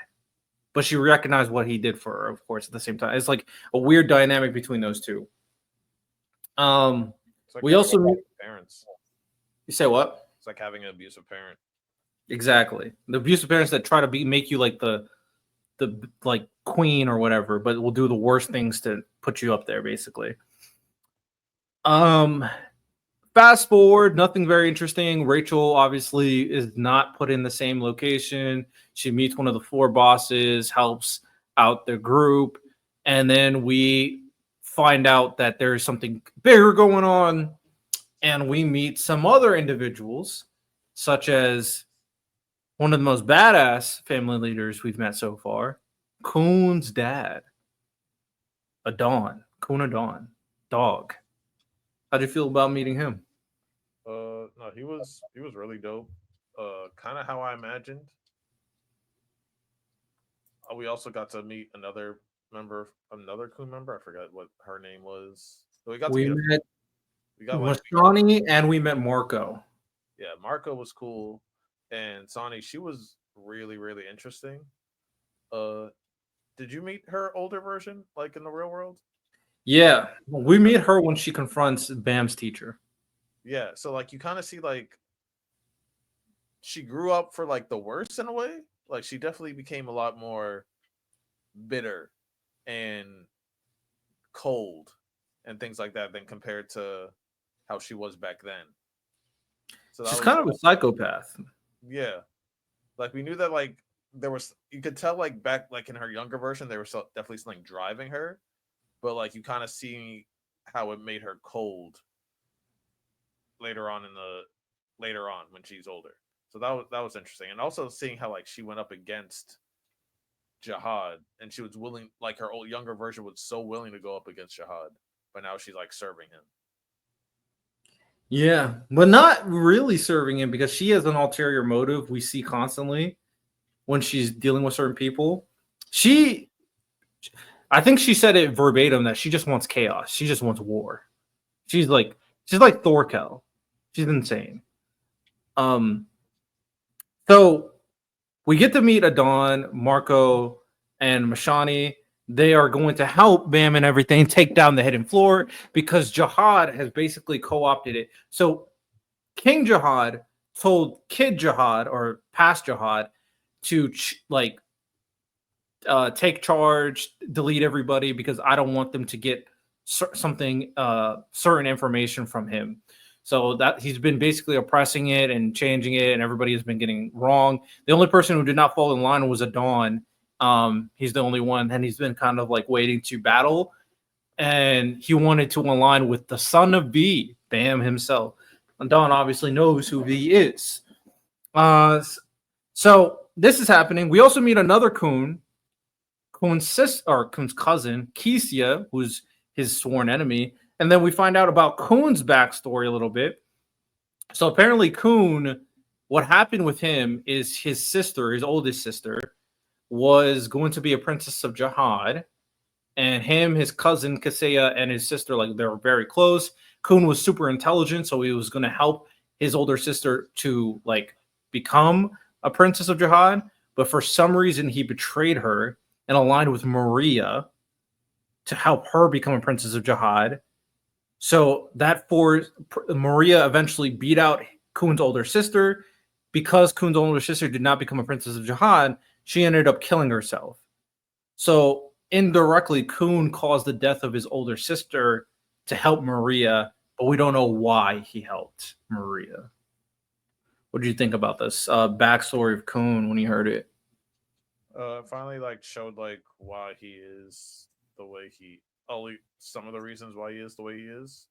but she recognized what he did for her, of course, at the same time. It's like a weird dynamic between those two. It's like We having also parents. you say what? It's like having an abusive parent. Exactly. The abusive parents that try to make you like the like queen or whatever, but will do the worst things to put you up there, basically. Um, Fast forward, nothing very interesting. Rachel obviously is not put in the same location. She meets one of the four bosses, helps out the group, and then we find out that there's something bigger going on, and we meet some other individuals, such as one of the most badass family leaders we've met so far, Coon's dad, Adon, Coon Adon, dog. How'd you feel about meeting him? No, he was really dope. Kind of how I imagined. We also got to meet another crew member. I forgot what her name was. So we got to We meet. met We got Mashani and we met Marco. yeah. Marco was cool, and Sonny, she was really really interesting. Uh, did you meet her older version, like in the real world? Yeah, we meet her when she confronts Bam's teacher. Yeah. So like you kind of see like she grew up for like the worst in a way. Like she definitely became a lot more bitter and cold and things like that than compared to how she was back then. So that She's was kind of a psychopath. yeah. Like we knew that like there was you could tell like back like in her younger version there was definitely something driving her, but like you kind of see how it made her cold later on in the later on when she's older. So that was interesting, and also seeing how like she went up against Jihad and she was willing, like her old younger version was so willing to go up against Jihad, but now she's like serving him. Yeah, but not really serving him because she has an ulterior motive we see constantly when she's dealing with certain people. She, I think she said it verbatim that she just wants chaos. She just wants war. She's like, she's like Thorkel. She's insane. Um, so we get to meet Adon, Marco, and Mashani. They are going to help Bam and everything take down the hidden floor because Jihad has basically co-opted it. So King Jihad told Kid Jihad or past Jihad to like take charge, delete everybody because I don't want them to get something certain information from him. So that he's been basically oppressing it and changing it, and everybody has been getting wrong. The only person who did not fall in line was Adon. He's the only one, and he's been kind of like waiting to battle, and he wanted to align with the son of V, Bam himself. And Don obviously knows who V is. So this is happening. We also meet another Coon, Coon's sister or Coon's cousin, Kesia, who's his sworn enemy. And then we find out about Coon's backstory a little bit. So apparently, Coon, what happened with him is his sister, his oldest sister, was going to be a princess of Jihad. And him, his cousin Kaseya, and his sister, like they were very close. Coon was super intelligent, so he was going to help his older sister to like become a princess of Jihad. But for some reason, he betrayed her and aligned with Maria to help her become a princess of Jihad. So that forced Maria eventually beat out Kun's older sister. Because Kun's older sister did not become a princess of Jihad, she ended up killing herself. So indirectly, Kun caused the death of his older sister to help Maria, but we don't know why he helped Maria. What do you think about this backstory of Kun when you heard it? Finally like showed like why he is the way he only some of the reasons why he is the way he is.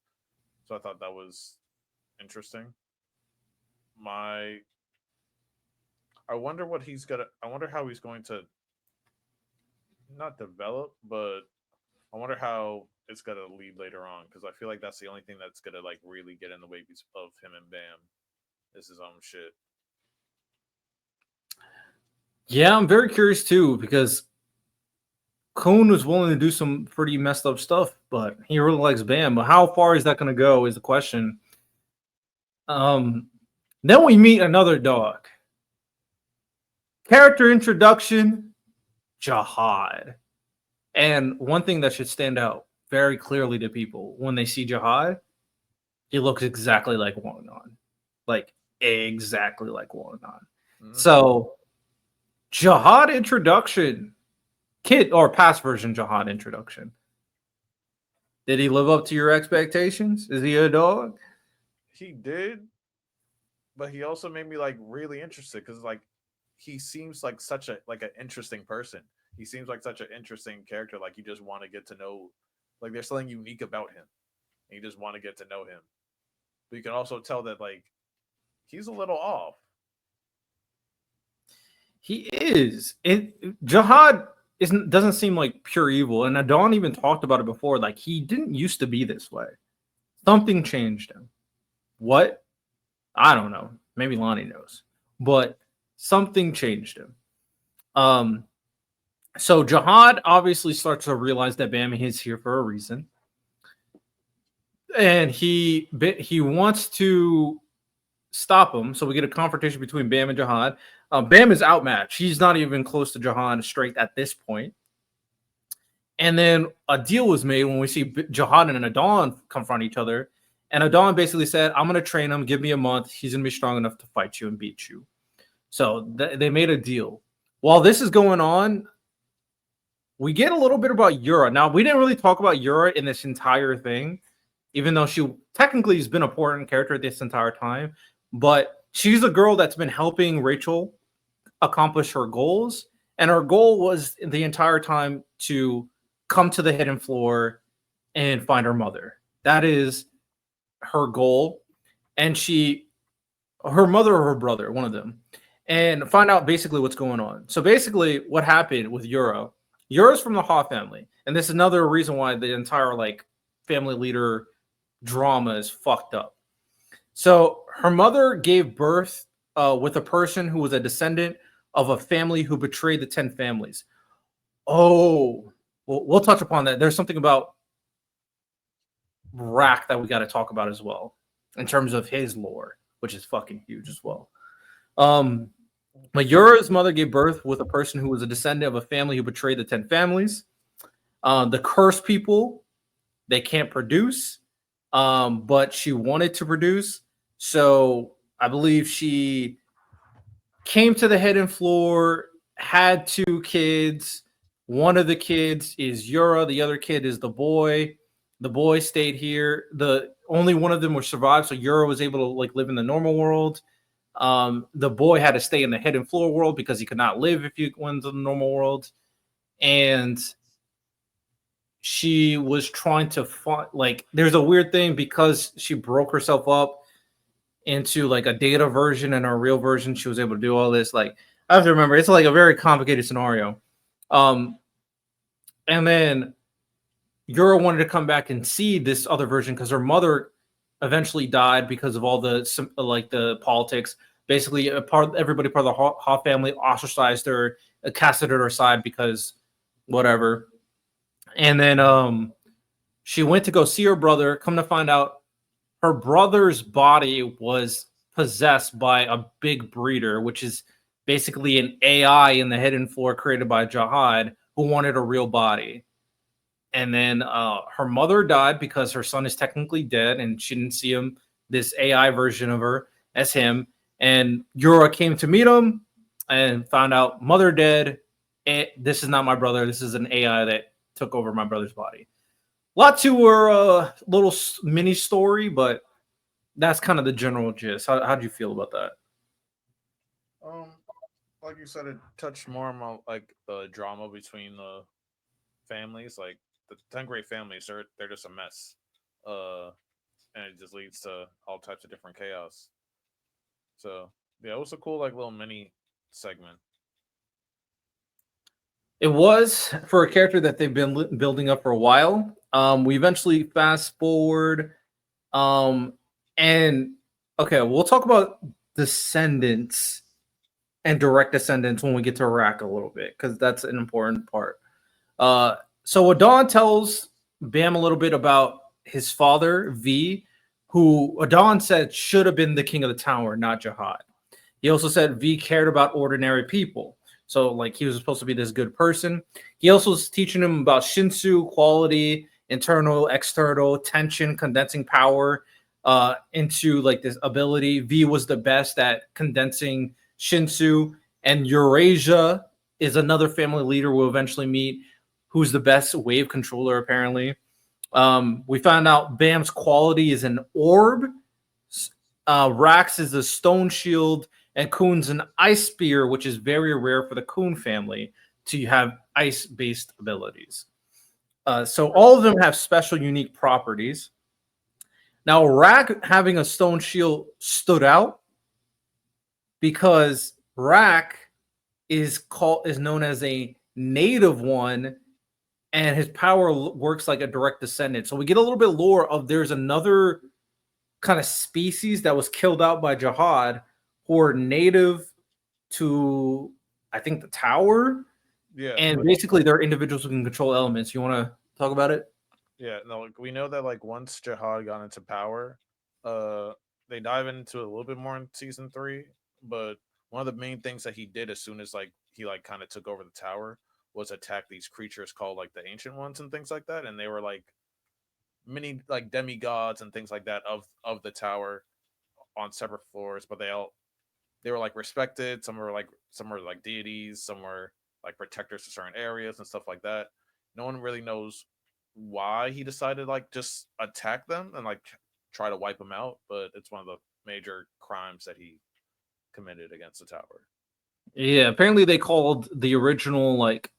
So I thought that was interesting. My I wonder how he's going to not develop, but I wonder how it's gonna lead later on because I feel like that's the only thing that's gonna like really get in the way of him and Bam is his own shit. Yeah, I'm very curious too because Cone was willing to do some pretty messed up stuff, but he really likes Bam. But how far is that going to go is the question. Um, then we meet another dog. Character introduction, Jihad. And one thing that should stand out very clearly to people when they see Jihad, he looks exactly like Wonanon. Like exactly like Wonanon. Mm-hmm. So Jihad introduction, kid or past version Jihad introduction. Did he live up to your expectations? Is he a dog? He did, but he also made me like really interested because like he seems like such a like an interesting person. He seems like such an interesting character. Like you just want to get to know, like there's something unique about him, and you just want to get to know him. But you can also tell that like he's a little off. He is. Jihad isn't doesn't seem like pure evil, and Adon even talked about it before. Like he didn't used to be this way. Something changed him. What? I don't know. Maybe Lonnie knows, but something changed him. Um. So Jihad obviously starts to realize that Bam is here for a reason, and he wants to stop him. So we get a confrontation between Bam and Jihad. Bam is outmatched. He's not even close to Jihad strength at this point. And then a deal was made when we see Jihad and Adon confront each other. And Adon basically said, I'm going to train him. Give me a month. He's going to be strong enough to fight you and beat you. So they made a deal. While this is going on, we get a little bit about Yura. Now, we didn't really talk about Yura in this entire thing, even though she technically has been an important character this entire time. But she's a girl that's been helping Rachel accomplish her goals. And her goal was the entire time to come to the hidden floor and find her mother. That is her goal. And her mother or her brother, one of them, and find out basically what's going on. So basically, what happened with Yura's from the Ha family. And this is another reason why the entire like family leader drama is fucked up. So her mother gave birth with a person who was a descendant of a family who betrayed the 10 families. Oh, we'll touch upon that. There's something about Rack that we got to talk about as well in terms of his lore, which is fucking huge as well. Um, Mayura's mother gave birth with a person who was a descendant of a family who betrayed the 10 families. The cursed people, they can't produce, but she wanted to produce. So I believe she came to the hidden floor, had 2 kids. One of the kids is Yura, the other kid is the boy. The boy stayed here. The only one of them was survived, so Yura was able to like live in the normal world. The boy had to stay in the hidden floor world because he could not live if he went to the normal world. And she was trying to find like there's a weird thing because she broke herself up into like a data version and a real version. She was able to do all this. Like I have to remember, it's like a very complicated scenario. Um, and then Yura wanted to come back and see this other version because her mother eventually died because of all the like the politics. Basically, everybody part of the Ha family ostracized her, casted her aside because whatever. And then she went to go see her brother. Come to find out, her brother's body was possessed by a big breeder, which is basically an AI in the hidden floor created by Jihad who wanted a real body. And then her mother died because her son is technically dead and she didn't see him, this AI version of her, as him. And Yura came to meet him and found out mother dead. This is not my brother. This is an AI that took over my brother's body. A lot to her little mini story, but that's kind of the general gist. How do you feel about that? Um, like you said, it touched more on like the drama between the families. Like the 10 great families, they're just a mess. Uh, and it just leads to all types of different chaos. So yeah, it was a cool like little mini segment. It was for a character that they've been building up for a while. We eventually fast forward, um, and okay, we'll talk about descendants and direct descendants when we get to Iraq a little bit because that's an important part. Uh, so Adon tells Bam a little bit about his father V, who Adon said should have been the king of the tower, not Jihad. He also said V cared about ordinary people. So, like, he was supposed to be this good person. He also was teaching him about Shinsu, quality, internal, external, tension, condensing power into like this ability. V was the best at condensing Shinsu, and Eurasia is another family leader we'll eventually meet, who's the best wave controller, apparently. We found out Bam's quality is an orb. Rax is a stone shield, and Kuhn's an ice spear, which is very rare for the Kuhn family to have ice-based abilities. So all of them have special, unique properties. Now, Rack having a stone shield stood out because Rack is known as a native one, and his power works like a direct descendant. So we get a little bit lore of there's another kind of species that was killed out by Jihad who are native to, I think, the tower. Yeah, And basically they're individuals who can control elements. You want to talk about it? yeah. No, like, we know that like once Jihad got into power, uh, they dive into it a little bit more in season 3. But one of the main things that he did as soon as like he like kind of took over the tower was attack these creatures called like the Ancient Ones and things like that, and they were like many like demigods and things like that of the tower on separate floors, but they were like respected. Some were like deities, some were like protectors to certain areas and stuff like that. No one really knows why he decided like just attack them and like try to wipe them out, but it's one of the major crimes that he committed against the tower. Yeah, apparently they called the original like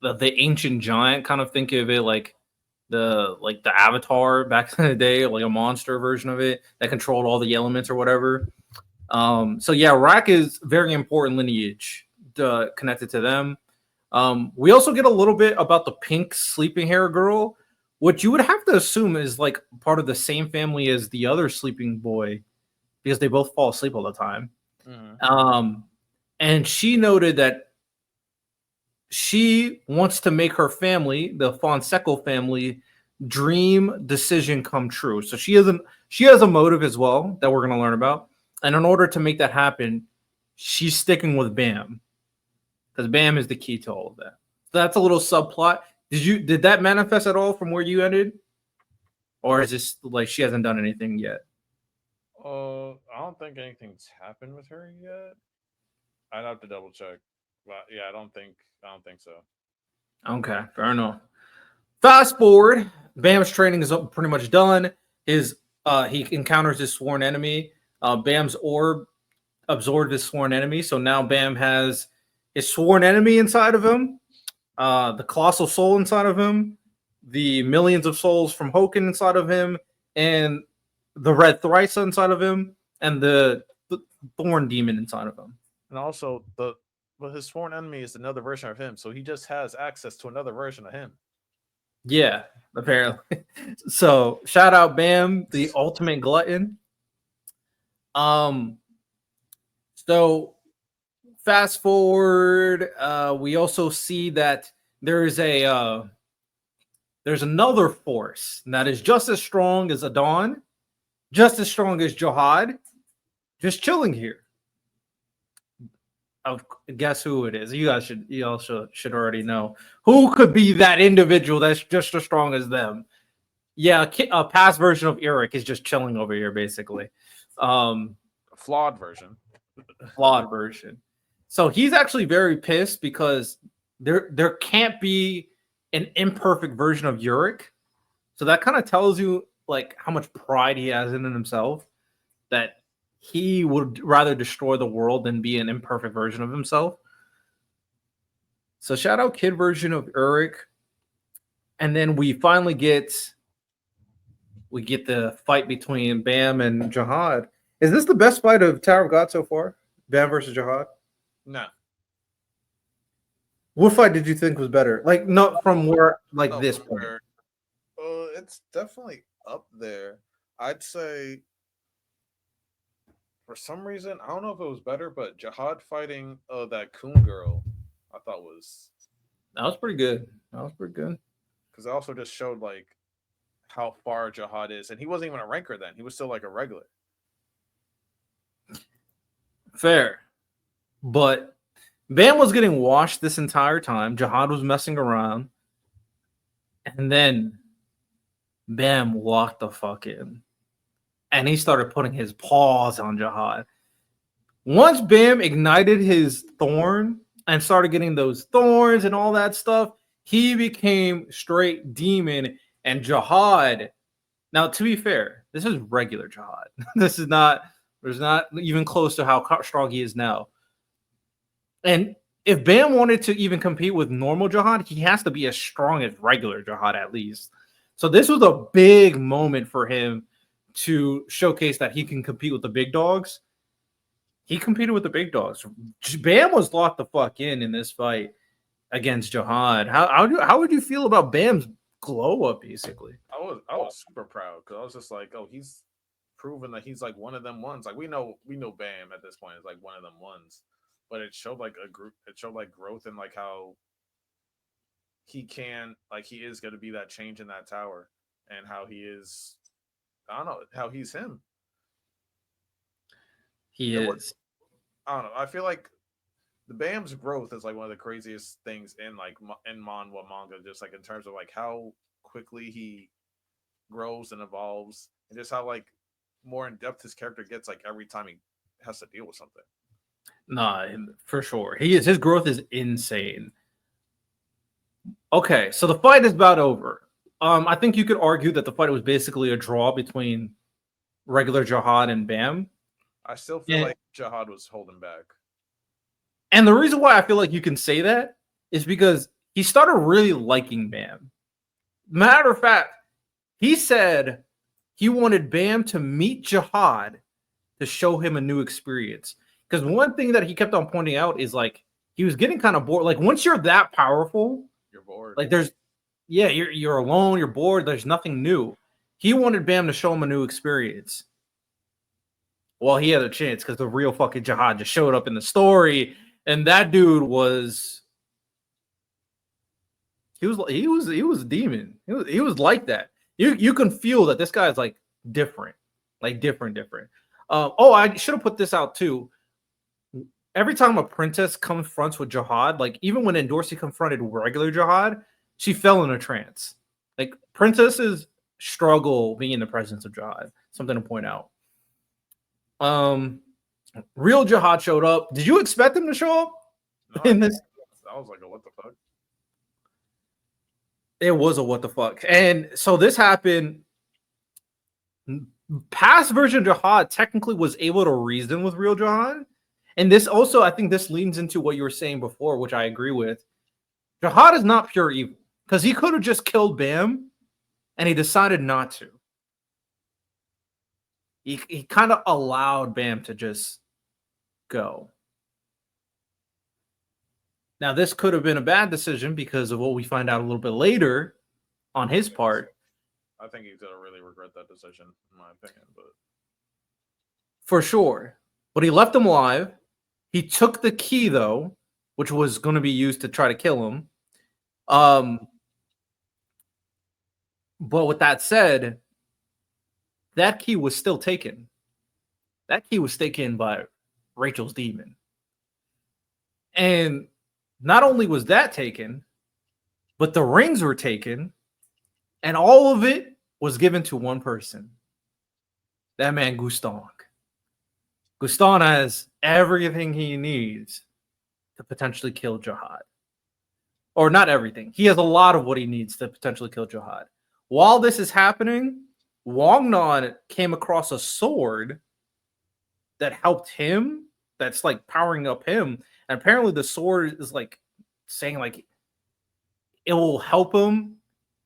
the ancient giant, kind of think of it like the Avatar back in the day, like a monster version of it that controlled all the elements or whatever. So yeah, Rack is very important lineage connected to them. We also get a little bit about the pink sleeping hair girl, which you would have to assume is like part of the same family as the other sleeping boy because they both fall asleep all the time. Mm-hmm. And she noted that she wants to make her family, the Fonseca family, dream decision come true. So she has a motive as well that we're going to learn about. And in order to make that happen, she's sticking with Bam because Bam is the key to all of that. So that's a little subplot. Did that manifest at all from where you ended, or is this like she hasn't done anything yet? I don't think anything's happened with her yet. I'd have to double check, but yeah, I don't think so. Okay, fair enough. Fast forward, Bam's training is pretty much done. He encounters his sworn enemy. Bam's orb absorbed his sworn enemy, so now Bam has his sworn enemy inside of him, the colossal soul inside of him, the millions of souls from Hoken inside of him, and the red Thrysa inside of him, and the thorn demon inside of him. And also but his sworn enemy is another version of him, so he just has access to another version of him. Yeah, apparently. So shout out Bam, the ultimate glutton. Um, so fast forward, we also see that there is there's another force that is just as strong as Adon, just as strong as Jihad, just chilling here. Guess who it is? You all should already know who could be that individual that's just as strong as them. Yeah, a past version of Eric is just chilling over here, basically. A flawed version. Flawed version. So he's actually very pissed because there can't be an imperfect version of Yurik. So that kind of tells you like how much pride he has in himself, that he would rather destroy the world than be an imperfect version of himself. So shout out kid version of Eric. And then we finally get the fight between Bam and Jihad. Is this the best fight of Tower of God so far? Bam versus Jihad? No. What fight did you think was better? Like, not from where, like No, this from point. where it's definitely up there. I'd say for some reason, I don't know if it was better, but Jihad fighting that coon girl, I thought was That was pretty good. That was pretty good. because it also just showed like how far Jihad is, and he wasn't even a ranker then; he was still like a regular. Fair. But Bam was getting washed this entire time. Jihad was messing around. And then Bam walked the fuck in. And he started putting his paws on Jihad. Once Bam ignited his thorn and started getting those thorns and all that stuff, he became straight demon. And Jihad, now to be fair, this is regular Jihad. This is not, there's not even close to how strong he is now. And if Bam wanted to even compete with normal Jihad, he has to be as strong as regular Jihad at least. So this was a big moment for him to showcase that he can compete with the big dogs. He competed with the big dogs. Bam was locked the fuck in this fight against Jihad. How would you feel about Bam's glow up basically? I was super proud because I was just like, oh, he's proven that he's like one of them ones. Like we know Bam at this point is like one of them ones, but it showed like a group. It showed like growth and like how he is going to be that change in that tower, and how he is. I don't know how he's him. He It was, is. I don't know. I feel like the Bam's growth is like one of the craziest things in like in manhwa manga, just like in terms of like how quickly he grows and evolves, and just how like more in depth his character gets like every time he has to deal with something. Nah, for sure. He is. His growth is insane. Okay, so the fight is about over. I think you could argue that the fight was basically a draw between regular Jihad and Bam. I still feel And, like Jihad was holding back. and the reason why I feel like you can say that is because he started really liking Bam. Matter of fact, he said he wanted Bam to meet Jihad to show him a new experience. Because one thing that he kept on pointing out is like he was getting kind of bored. Like once you're that powerful, You're bored. like you're alone, you're bored, there's nothing new. He wanted Bam to show him a new experience. Well, he had a chance because the real fucking Jihad just showed up in the story, and that dude was he was a demon. He was like that. You can feel that this guy is like different, like different. Oh, I should have put this out too. Every time a princess confronts with Jihad, like even when Endorsi confronted regular Jihad, she fell in a trance. Like princesses struggle being in the presence of Jihad. Something to point out. Um, real Jihad showed up. Did you expect him to show up No, in this? I was like, oh, what the fuck? It was a what the fuck. And so this happened. Past version Jihad technically was able to reason with real Jihad. And this also, I think this leans into what you were saying before, which I agree with. Jihad is not pure evil because he could have just killed Bam and he decided not to. He kind of allowed Bam to just go. Now, this could have been a bad decision because of what we find out a little bit later on his part. I think he's gonna really regret that decision, in my opinion. But For sure. But he left him alive. He took the key, though, which was going to be used to try to kill him. But with that said, that key was still taken. That key was taken by Rachel's demon. And not only was that taken, but the rings were taken, and all of it was given to one person. That man, Guston. Guston has everything he needs to potentially kill Jihad. Or not everything. He has a lot of what he needs to potentially kill Jihad. While this is happening, Wongnon came across a sword that helped him, that's like powering up him. And apparently the sword is like saying like it will help him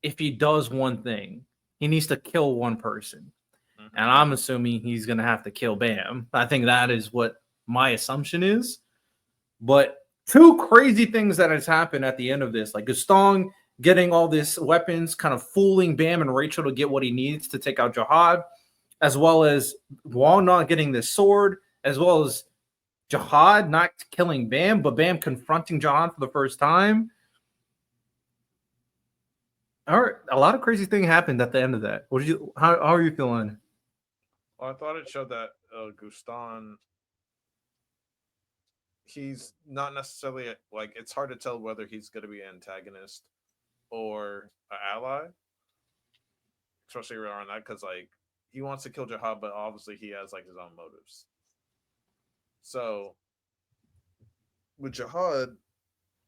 if he does one thing. He needs to kill one person. Mm-hmm. And I'm assuming he's going to have to kill Bam. I think that is what my assumption is. But two crazy things that has happened at the end of this, like Gaston getting all these weapons, kind of fooling Bam and Rachel to get what he needs to take out Jihad, as well as Wong not getting this sword, as well as Jihad not killing Bam, but Bam confronting Jihad for the first time. All right, a lot of crazy thing happened at the end of that. What did you? How are you feeling? Well, I thought it showed that Guston, he's not necessarily like, it's hard to tell whether he's going to be an antagonist or an ally, especially around that, because like he wants to kill Jihad, but obviously he has like his own motives. So with Jihad,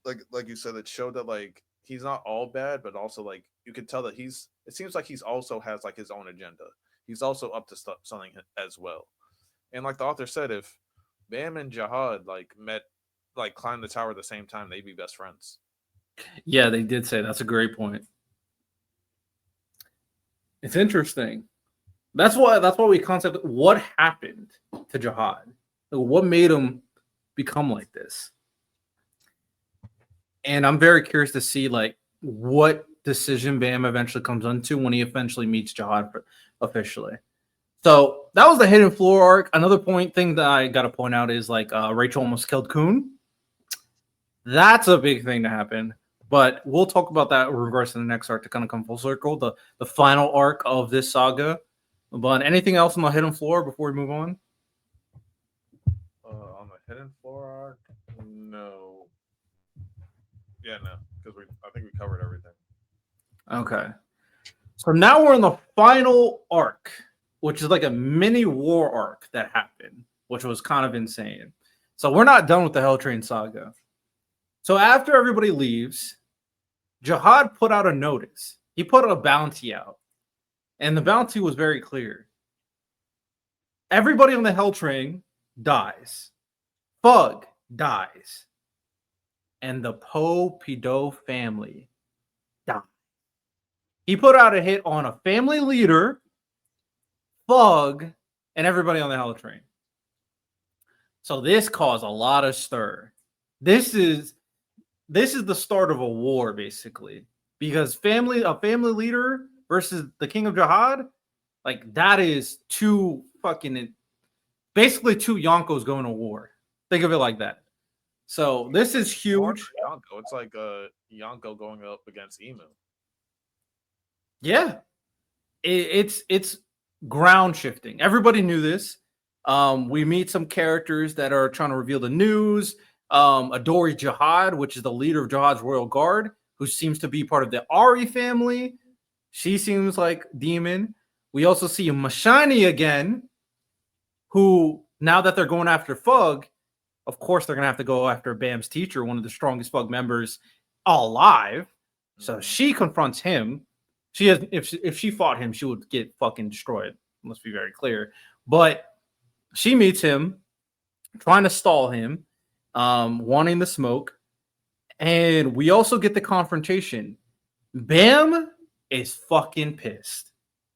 like you said, it showed that like he's not all bad, but also like you could tell that he's. It seems like he's also has like his own agenda. He's also up to something as well. And like the author said, if Bam and Jihad like met, like climbed the tower at the same time, they'd be best friends. Yeah, they did say that's a great point. It's interesting. That's why we concept what happened to Jihad. Like, what made him become like this? And I'm very curious to see like what decision Bam eventually comes onto when he eventually meets Jihad officially. So that was the hidden floor arc. Another point thing that I got to point out is like Rachel almost killed Coon. That's a big thing to happen. But we'll talk about that in regards to the next arc to kind of come full circle, the final arc of this saga. But anything else on the hidden floor before we move on? On the hidden floor arc, no. Yeah, no, because we I think we covered everything. Okay. So now we're in the final arc, which is like a mini war arc that happened, which was kind of insane. So we're not done with the Hell Train saga. So after everybody leaves, Jihad put out a notice. He put a bounty out. And the bounty was very clear. Everybody on the Hell Train dies. Bug dies. And the Pido family dies. He put out a hit on a family leader, Bug, and everybody on the Hell Train. So this caused a lot of stir. This is the start of a war, basically, because a family leader versus the King of Jihad, like that is two fucking basically two Yonkos going to war. Think of it like that. So this is huge. Yonko. It's like Yonko going up against Emu. Yeah, it's ground shifting. Everybody knew this. We meet some characters that are trying to reveal the news. Adori Jihad, which is the leader of Jihad's royal guard, who seems to be part of the Ari family. She seems like demon. We also see Mashani again, who now that they're going after Fug, of course they're gonna have to go after Bam's teacher, one of the strongest Fug members alive. So she confronts him. She has if she fought him, she would get fucking destroyed. Let's be very clear. But she meets him, trying to stall him, wanting the smoke. And we also get the confrontation. Bam is fucking pissed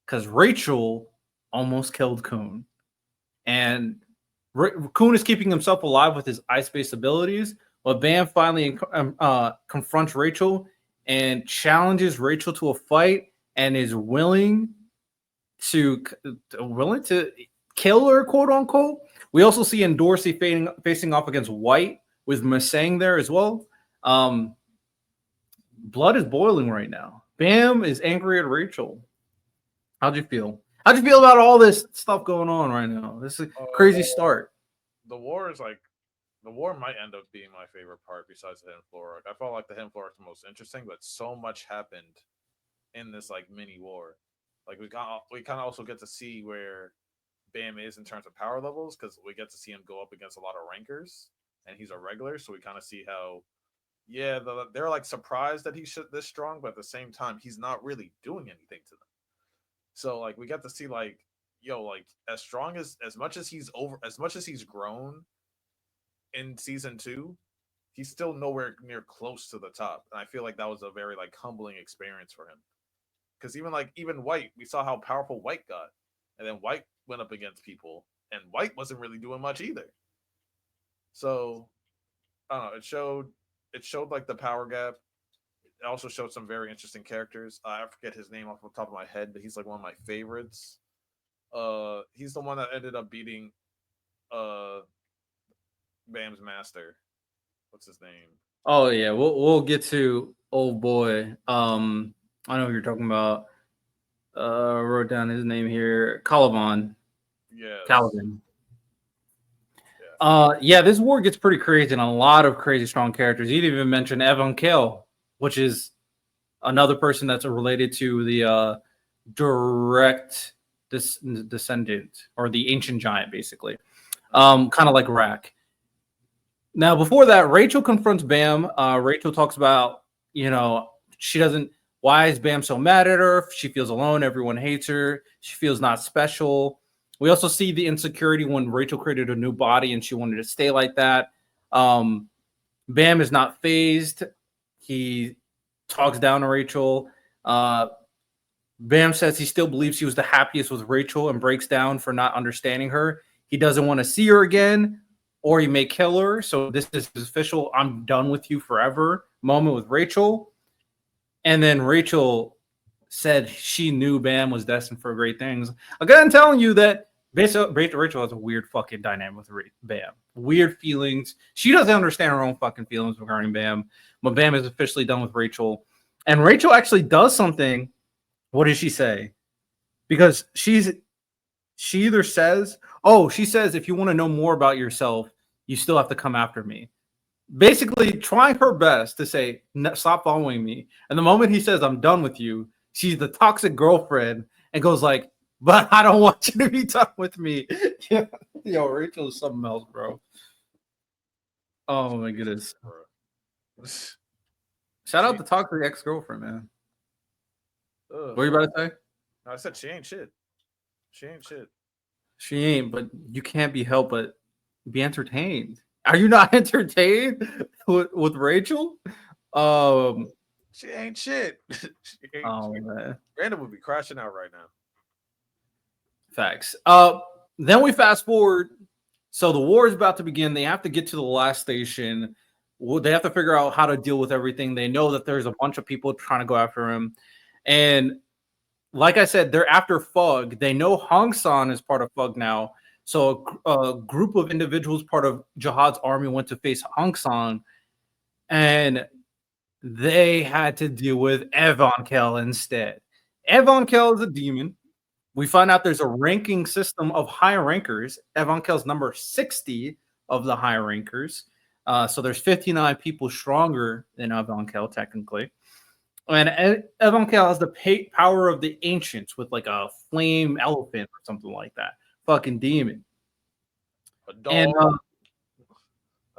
because Rachel almost killed Coon. And Coon is keeping himself alive with his ice-based abilities, but Bam finally confronts Rachel and challenges Rachel to a fight and is willing to kill her, quote unquote. We also see Dorsey facing off against White with Masang there as well. Blood is boiling right now. Bam is angry at Rachel. How'd you feel? How'd you feel about all this stuff going on right now? This is a crazy start. The war is like the war might end up being my favorite part besides the hidden floor arc. I felt like the hidden floor arc was the most interesting, but so much happened in this like mini war. Like we kind of also get to see where Bam is in terms of power levels because we get to see him go up against a lot of rankers, and he's a regular, so we kind of see how they're like surprised that he's this strong, but at the same time he's not really doing anything to them. So like we got to see like like as strong as much as he's grown in season 2, he's still nowhere near close to the top. And I feel like that was a very like humbling experience for him. Because even White, we saw how powerful White got. And then White went up against people and White wasn't really doing much either. So I don't know. It showed like the power gap. It also showed some very interesting characters. I forget his name off the top of my head, but he's like one of my favorites. He's the one that ended up beating uh Bam's master. What's his name? Oh yeah, we'll get to old boy. I know who you're talking about. Wrote down his name here. Caliban. Yes. Caliban. Yeah. Yeah, this war gets pretty crazy and a lot of crazy strong characters. You'd even mention Evan Kale, which is another person that's related to the direct descendant or the ancient giant, basically. Kind of like Rack. Now, before that, Rachel confronts Bam. Rachel talks about, she doesn't. Why is Bam so mad at her? She feels alone. Everyone hates her. She feels not special. We also see the insecurity when Rachel created a new body and she wanted to stay like that. Um, Bam is not phased. He talks down to Rachel. Bam says he still believes he was the happiest with Rachel and breaks down for not understanding her. He doesn't want to see her again, or he may kill her. So this is his official "I'm done with you forever" moment with Rachel. And then Rachel said she knew Bam was destined for great things. Again, I'm telling you that Rachel has a weird fucking dynamic with Bam. Weird feelings. She doesn't understand her own fucking feelings regarding Bam. But Bam is officially done with Rachel. And Rachel actually does something. What did she say? Because she either says, she says, if you want to know more about yourself, you still have to come after me. Basically, trying her best to say, stop following me. And the moment he says, I'm done with you, she's the toxic girlfriend and goes like, but I don't want you to be done with me. Yo, Rachel is something else, bro. Oh my goodness. Shout out to toxic ex-girlfriend, man. What are you about to say? I said she ain't shit. She ain't shit. She ain't, but you can't be helped but be entertained. Are you not entertained with Rachel? She ain't shit. She ain't shit. Man. Brandon would be crashing out right now. Facts. Then we fast forward. So the war is about to begin. They have to get to the last station. They have to figure out how to deal with everything. They know that there's a bunch of people trying to go after him. And like I said, they're after Fug. They know Hong San is part of Fug now. So a group of individuals part of Jihad's army went to face Hong San. And they had to deal with Evankel instead. Evankel is a demon. We find out there's a ranking system of high rankers. Evankel's number 60 of the high rankers. So there's 59 people stronger than Evankel, technically. And Evankel has the power of the ancients with like a flame elephant or something like that. Fucking demon. A dog. And,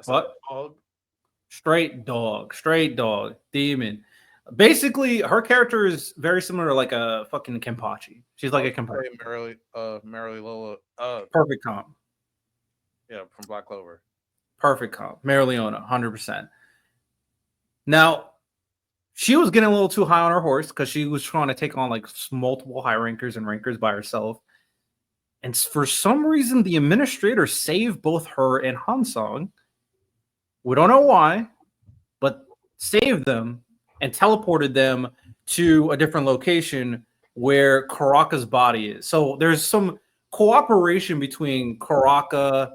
what? Dog. Straight dog, demon. Basically, her character is very similar to like a fucking Kenpachi. She's like a Kenpachi. Merrily Lola. Perfect comp. Yeah, from Black Clover. Perfect comp. Marileona, 100%. Now, she was getting a little too high on her horse because she was trying to take on like multiple high rankers and rankers by herself. And for some reason, the administrator saved both her and Hansong. We don't know why, but saved them and teleported them to a different location where Karaka's body is. So there's some cooperation between Karaka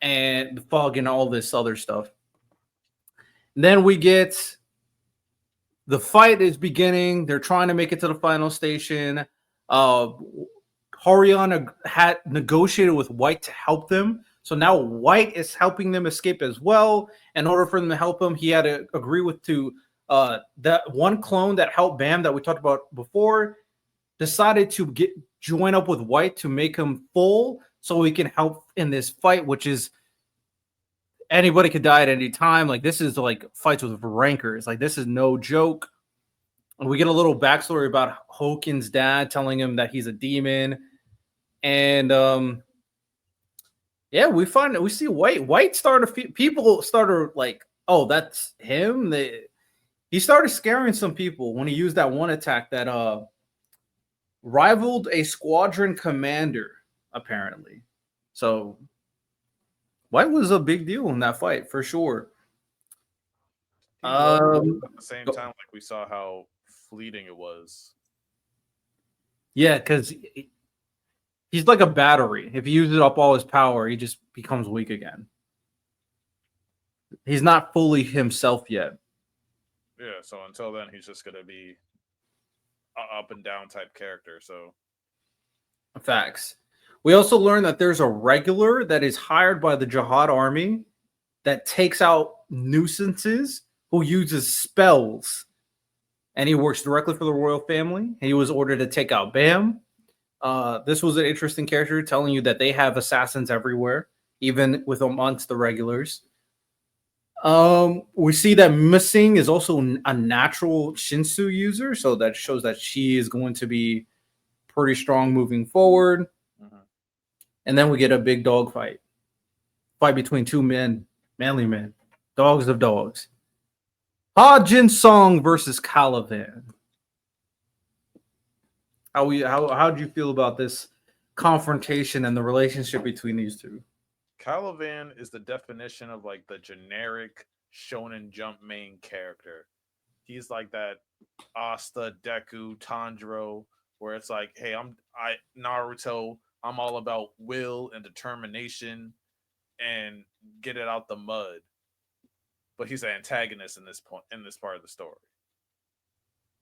and the Fog and all this other stuff. And then we get the fight is beginning. They're trying to make it to the final station. Horiana had negotiated with White to help them. So now White is helping them escape as well. In order for them to help him, he had to agree with that one clone that helped Bam that we talked about before, decided to join up with White to make him full so he can help in this fight, which is anybody could die at any time. Like this is like fights with rankers. Like this is no joke. And we get a little backstory about Hokin's dad telling him that he's a demon. And yeah, we see White started people started like, oh, that's him. He started scaring some people when he used that one attack that rivaled a squadron commander, apparently. So White was a big deal in that fight for sure. He was, Um, at the same go- time, like we saw how fleeting it was. yeah, because he's like a battery. If he uses up all his power, he just becomes weak again. He's not fully himself yet. Yeah, so until then, he's just gonna be a up and down type character. So Facts. We also learned that there's a regular that is hired by the Jihad army that takes out nuisances who uses spells, and he works directly for the royal family. He was ordered to take out Bam. This was an interesting character telling you that they have assassins everywhere, even with amongst the regulars. We see that Missing is also a natural Shinsu user, so that shows that she is going to be pretty strong moving forward. mhm. And then we get a big dog fight between two men, manly men, dogs of dogs. Ha Jin Song versus Calivan. How do you feel about this confrontation and the relationship between these two? Calivan is the definition of like the generic Shonen Jump main character. He's like that Asta, Deku, Tanjiro, where it's like, hey, I Naruto, I'm all about will and determination and get it out the mud. But he's an antagonist in this part of the story.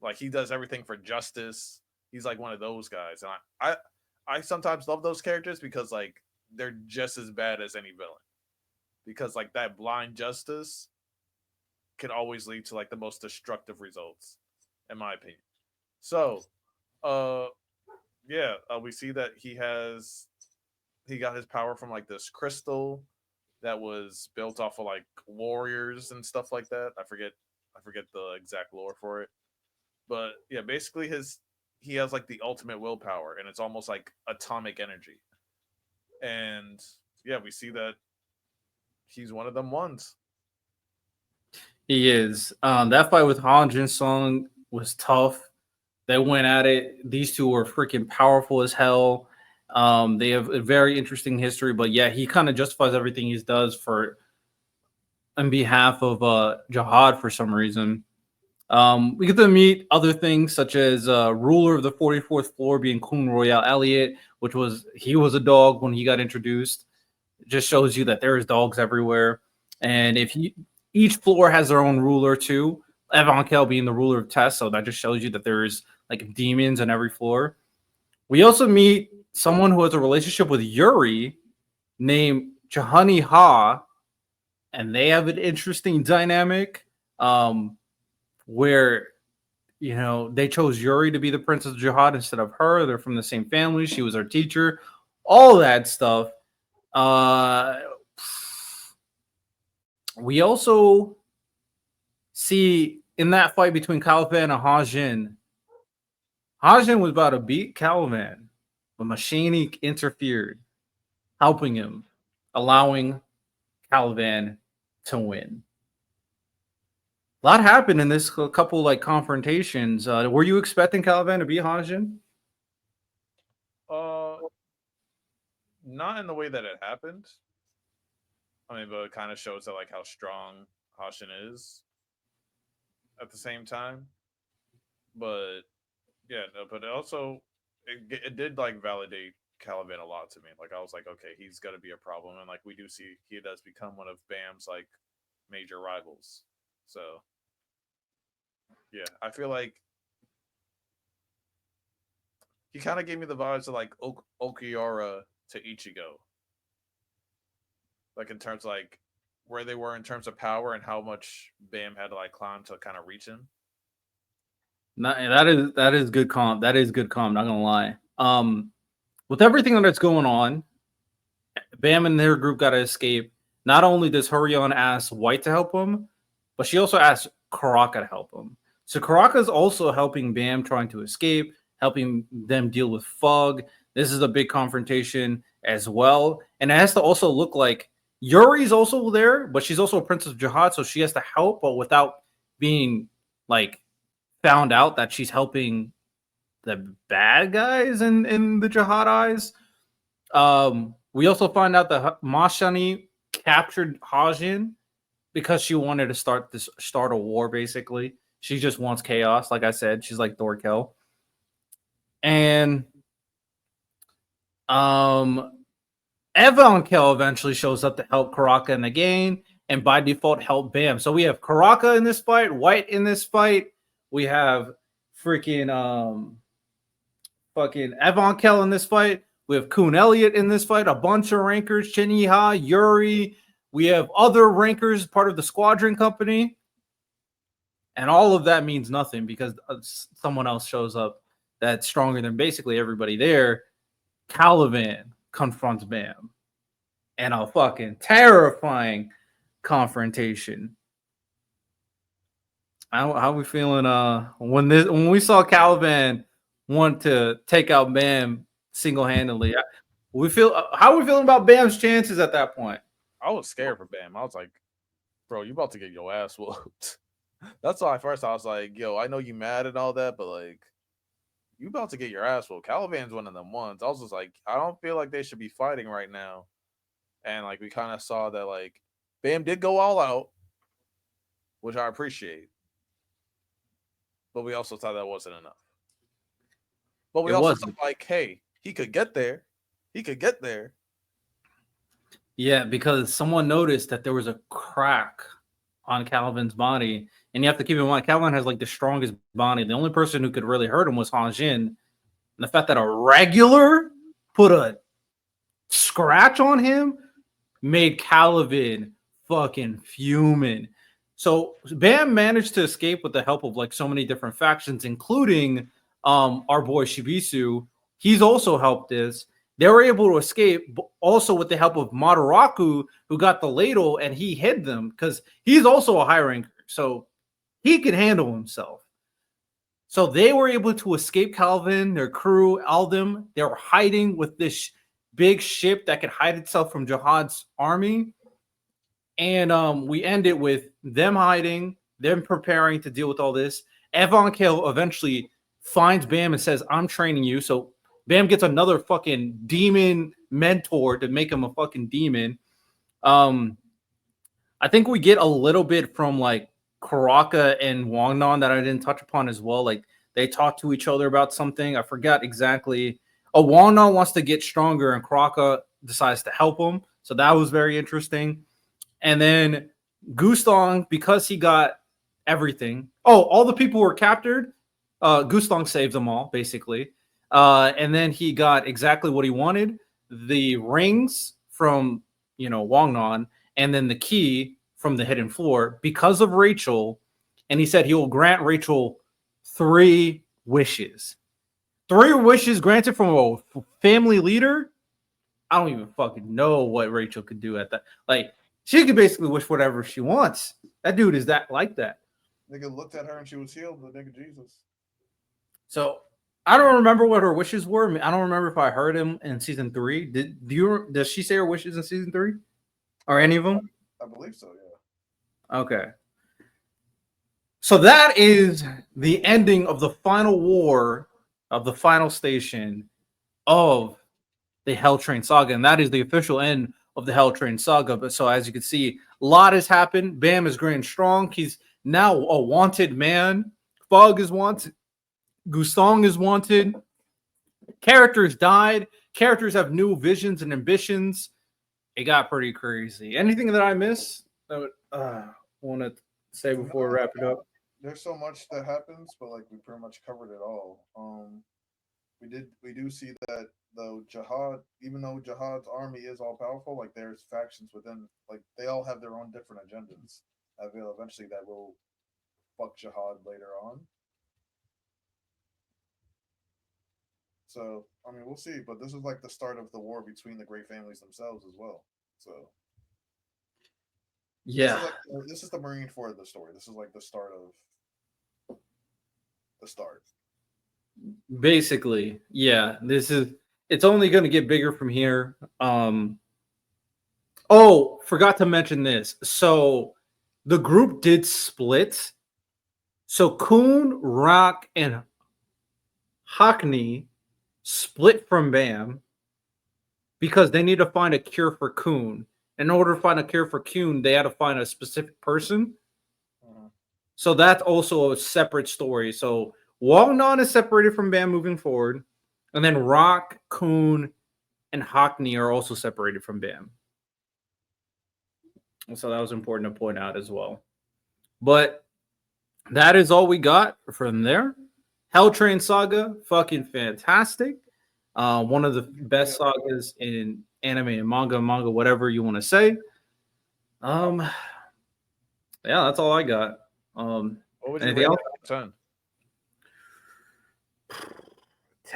Like he does everything for justice. He's like one of those guys, and I sometimes love those characters because like they're just as bad as any villain. Because like that blind justice can always lead to like the most destructive results, in my opinion. So, uh, yeah, we see that he got his power from like this crystal that was built off of like warriors and stuff like that. I forget the exact lore for it, but yeah, basically his he has like the ultimate willpower, and it's almost like atomic energy. And yeah, we see that he's one of them ones. He is. That fight with Han Jin Song was tough. They went at it. These two were freaking powerful as hell. They have a very interesting history, but yeah, he kind of justifies everything he does for on behalf of Jihad for some reason. We get to meet other things such as ruler of the 44th floor being Queen Royale Elliot, which was he was a dog when he got introduced. It just shows you that there is dogs everywhere, and if you, each floor has their own ruler too. Evankel being the ruler of Test, so that just shows you that there's like demons on every floor. We also meet someone who has a relationship with Yuri named Chahani Ha, and they have an interesting dynamic where they chose Yuri to be the Princess of Jihad instead of her. They're from the same family. She was her teacher. All that stuff. Uh, we also see in that fight between Caliban and Hajin, Hajin was about to beat Caliban, but Machine interfered, helping him, allowing Caliban to win. A lot happened in this couple like confrontations. Were you expecting Caliban to beat Hajin? Uh, Not in the way that it happened. I mean, but it kind of shows that like how strong Hashin is at the same time. But yeah, no, but it also it did like validate Caliban a lot to me. Like I was like, okay, he's gonna be a problem, and like we do see he does become one of Bam's like major rivals. So yeah, I feel like he kind of gave me the vibes of like Okiora to Ichigo, like in terms of, like where they were in terms of power and how much Bam had to like climb to kind of reach him. That is good comp. That is good comp. Not gonna lie. With everything that's going on, Bam and their group got to escape. Not only does Hurrion ask White to help him, but she also asks Karaka to help him. So Karaka's also helping Bam trying to escape, helping them deal with Fug. This is a big confrontation as well. And it has to also look like Yuri's also there, but she's also a Princess of Jihad, so she has to help, but without being like found out that she's helping the bad guys in the Jihad eyes. We also find out that Mashani captured Hajin because she wanted to start a war. Basically, she just wants chaos. Like I said, she's like Thorkel, and Evankel eventually shows up to help Karaka in the game, and by default help Bam. So we have Karaka in this fight, White in this fight. We have freaking fucking Evankel in this fight. We have Kun Elliott in this fight, a bunch of rankers, Chin Yiha, Yuri. We have other rankers, part of the Squadron Company. And all of that means nothing because someone else shows up that's stronger than basically everybody there. Caliban confronts Bam. And a fucking terrifying confrontation. How are we feeling when we saw Caliban want to take out Bam single-handedly? How are we feeling about Bam's chances at that point? I was scared for Bam. I was like, bro, you about to get your ass whooped. That's why first I was like, yo, I know you mad and all that, but like, you about to get your ass whooped. Caliban's one of them ones. I was just like, I don't feel like they should be fighting right now. And like we kind of saw that like Bam did go all out, which I appreciate. But we also thought that wasn't enough. But we also thought like, hey, he could get there. He could get there. Yeah, because someone noticed that there was a crack on Calvin's body. And you have to keep in mind, Calvin has like the strongest body. The only person who could really hurt him was Han Jin. And the fact that a regular put a scratch on him made Calvin fucking fuming. So Bam managed to escape with the help of like so many different factions, including our boy Shibisu. He's also helped this. They were able to escape also with the help of Madaraku, who got the ladle and he hid them because he's also a high ranker. So he could handle himself. So they were able to escape Calvin, their crew, all them. They were hiding with this big ship that could hide itself from Jihad's army. And we end it with them hiding, them preparing to deal with all this. Evankel eventually finds Bam and says, I'm training you. So Bam gets another fucking demon mentor to make him a fucking demon. I think we get a little bit from like Karaka and Wangnan that I didn't touch upon as well. Like they talk to each other about something. I forgot exactly. Oh, Wangnan wants to get stronger and Karaka decides to help him. So that was very interesting. And then Gustong, because he got everything. Oh, all the people were captured. Gustong saves them all, basically. And then he got exactly what he wanted. The rings from, Wangnan, and then the key from the hidden floor because of Rachel. And he said he will grant Rachel 3 wishes. 3 wishes granted from a family leader. I don't even fucking know what Rachel could do at that. Like, she could basically wish whatever she wants. That dude is that. Nigga looked at her and she was healed, the nigga Jesus. So I don't remember what her wishes were. I don't remember if I heard him in season 3. Does she say her wishes in season 3? Or any of them? I believe so, yeah. Okay. So that is the ending of the final war of the final station of the Hell Train Saga. And that is the official end of the Hell Train Saga. But so as you can see, a lot has happened. Bam is growing strong. He's now a wanted man. Fug is wanted. Gustong is wanted. Characters died. Characters have new visions and ambitions. It got pretty crazy. Anything that I miss that I want to say before we wrap it up? There's so much that happens, but like we pretty much covered it all. We do see that though Jihad, even though Jihad's army is all powerful, like there's factions within, like they all have their own different agendas. I feel eventually that will fuck Jihad later on. So I mean, we'll see. But this is like the start of the war between the great families themselves as well. So yeah, this is the Marine for the story. This is like the start of the start. Basically, yeah. It's only going to get bigger from here. Oh, forgot to mention this. So the group did split. So Kun, Rock, and Hackney split from Bam because they need to find a cure for Kun. In order to find a cure for Kyun, they had to find a specific person. Mhm. So that's also a separate story. So Wangnan is separated from Bam moving forward, and then Rock, Kun, and Hockney are also separated from Bam. So that was important to point out as well. But that is all we got from there. Hell Train Saga, fucking fantastic. One of the best sagas in anime and manga, whatever you want to say. Um, yeah, that's all I got. What would you Anything rate else? it out of 10?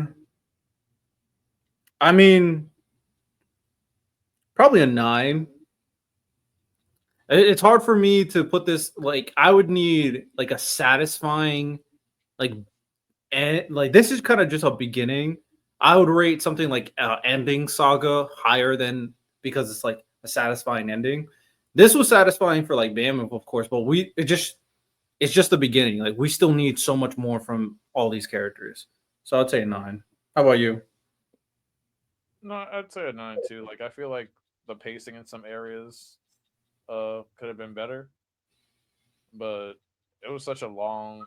10. I mean, probably a 9. It's hard for me to put this like I would need like a satisfying like and like this is kind of just a beginning. I would rate something like ending saga higher than because it's like a satisfying ending. This was satisfying for like Bam, of course, but it's just the beginning. Like we still need so much more from all these characters. So I'd say a 9. How about you? No, I'd say a 9 too. Like I feel like the pacing in some areas could have been better, but it was such a long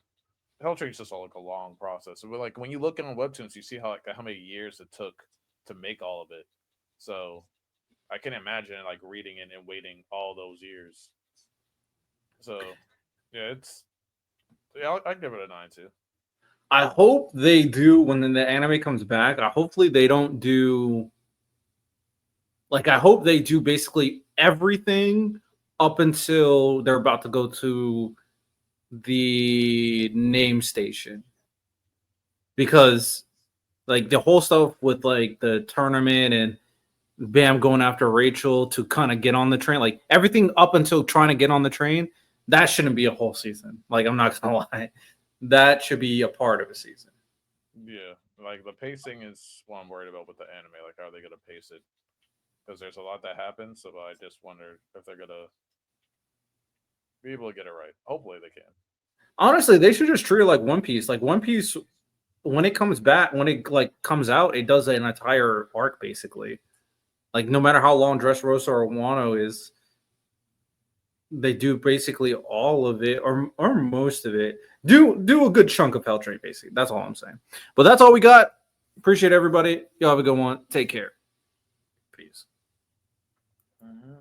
Hell Train's just all like a long process. But like when you look on webtoons, you see how many years it took to make all of it. So I can imagine like reading it and waiting all those years. So yeah, I'd give it a 9 too. I hope they do when the anime comes back. Hopefully they don't do like I hope they do basically everything up until they're about to go to the name station because like the whole stuff with like the tournament and Bam going after Rachel to kind of get on the train, like everything up until trying to get on the train, that shouldn't be a whole season. Like I'm not gonna lie, that should be a part of a season. Yeah, like the pacing is what I'm worried about with the anime. Like, are they gonna pace it? Because there's a lot that happens. So I just wonder if they're gonna be able to get it right. Hopefully they can. Honestly, they should just treat it like One Piece. Like One Piece, when it comes back, when it like comes out, it does an entire arc basically. Like no matter how long Dressrosa or Wano is, they do basically all of it or most of it. Do a good chunk of Hell Train, basically. That's all I'm saying. But that's all we got. Appreciate everybody. Y'all have a good one. Take care. Peace. Mhm.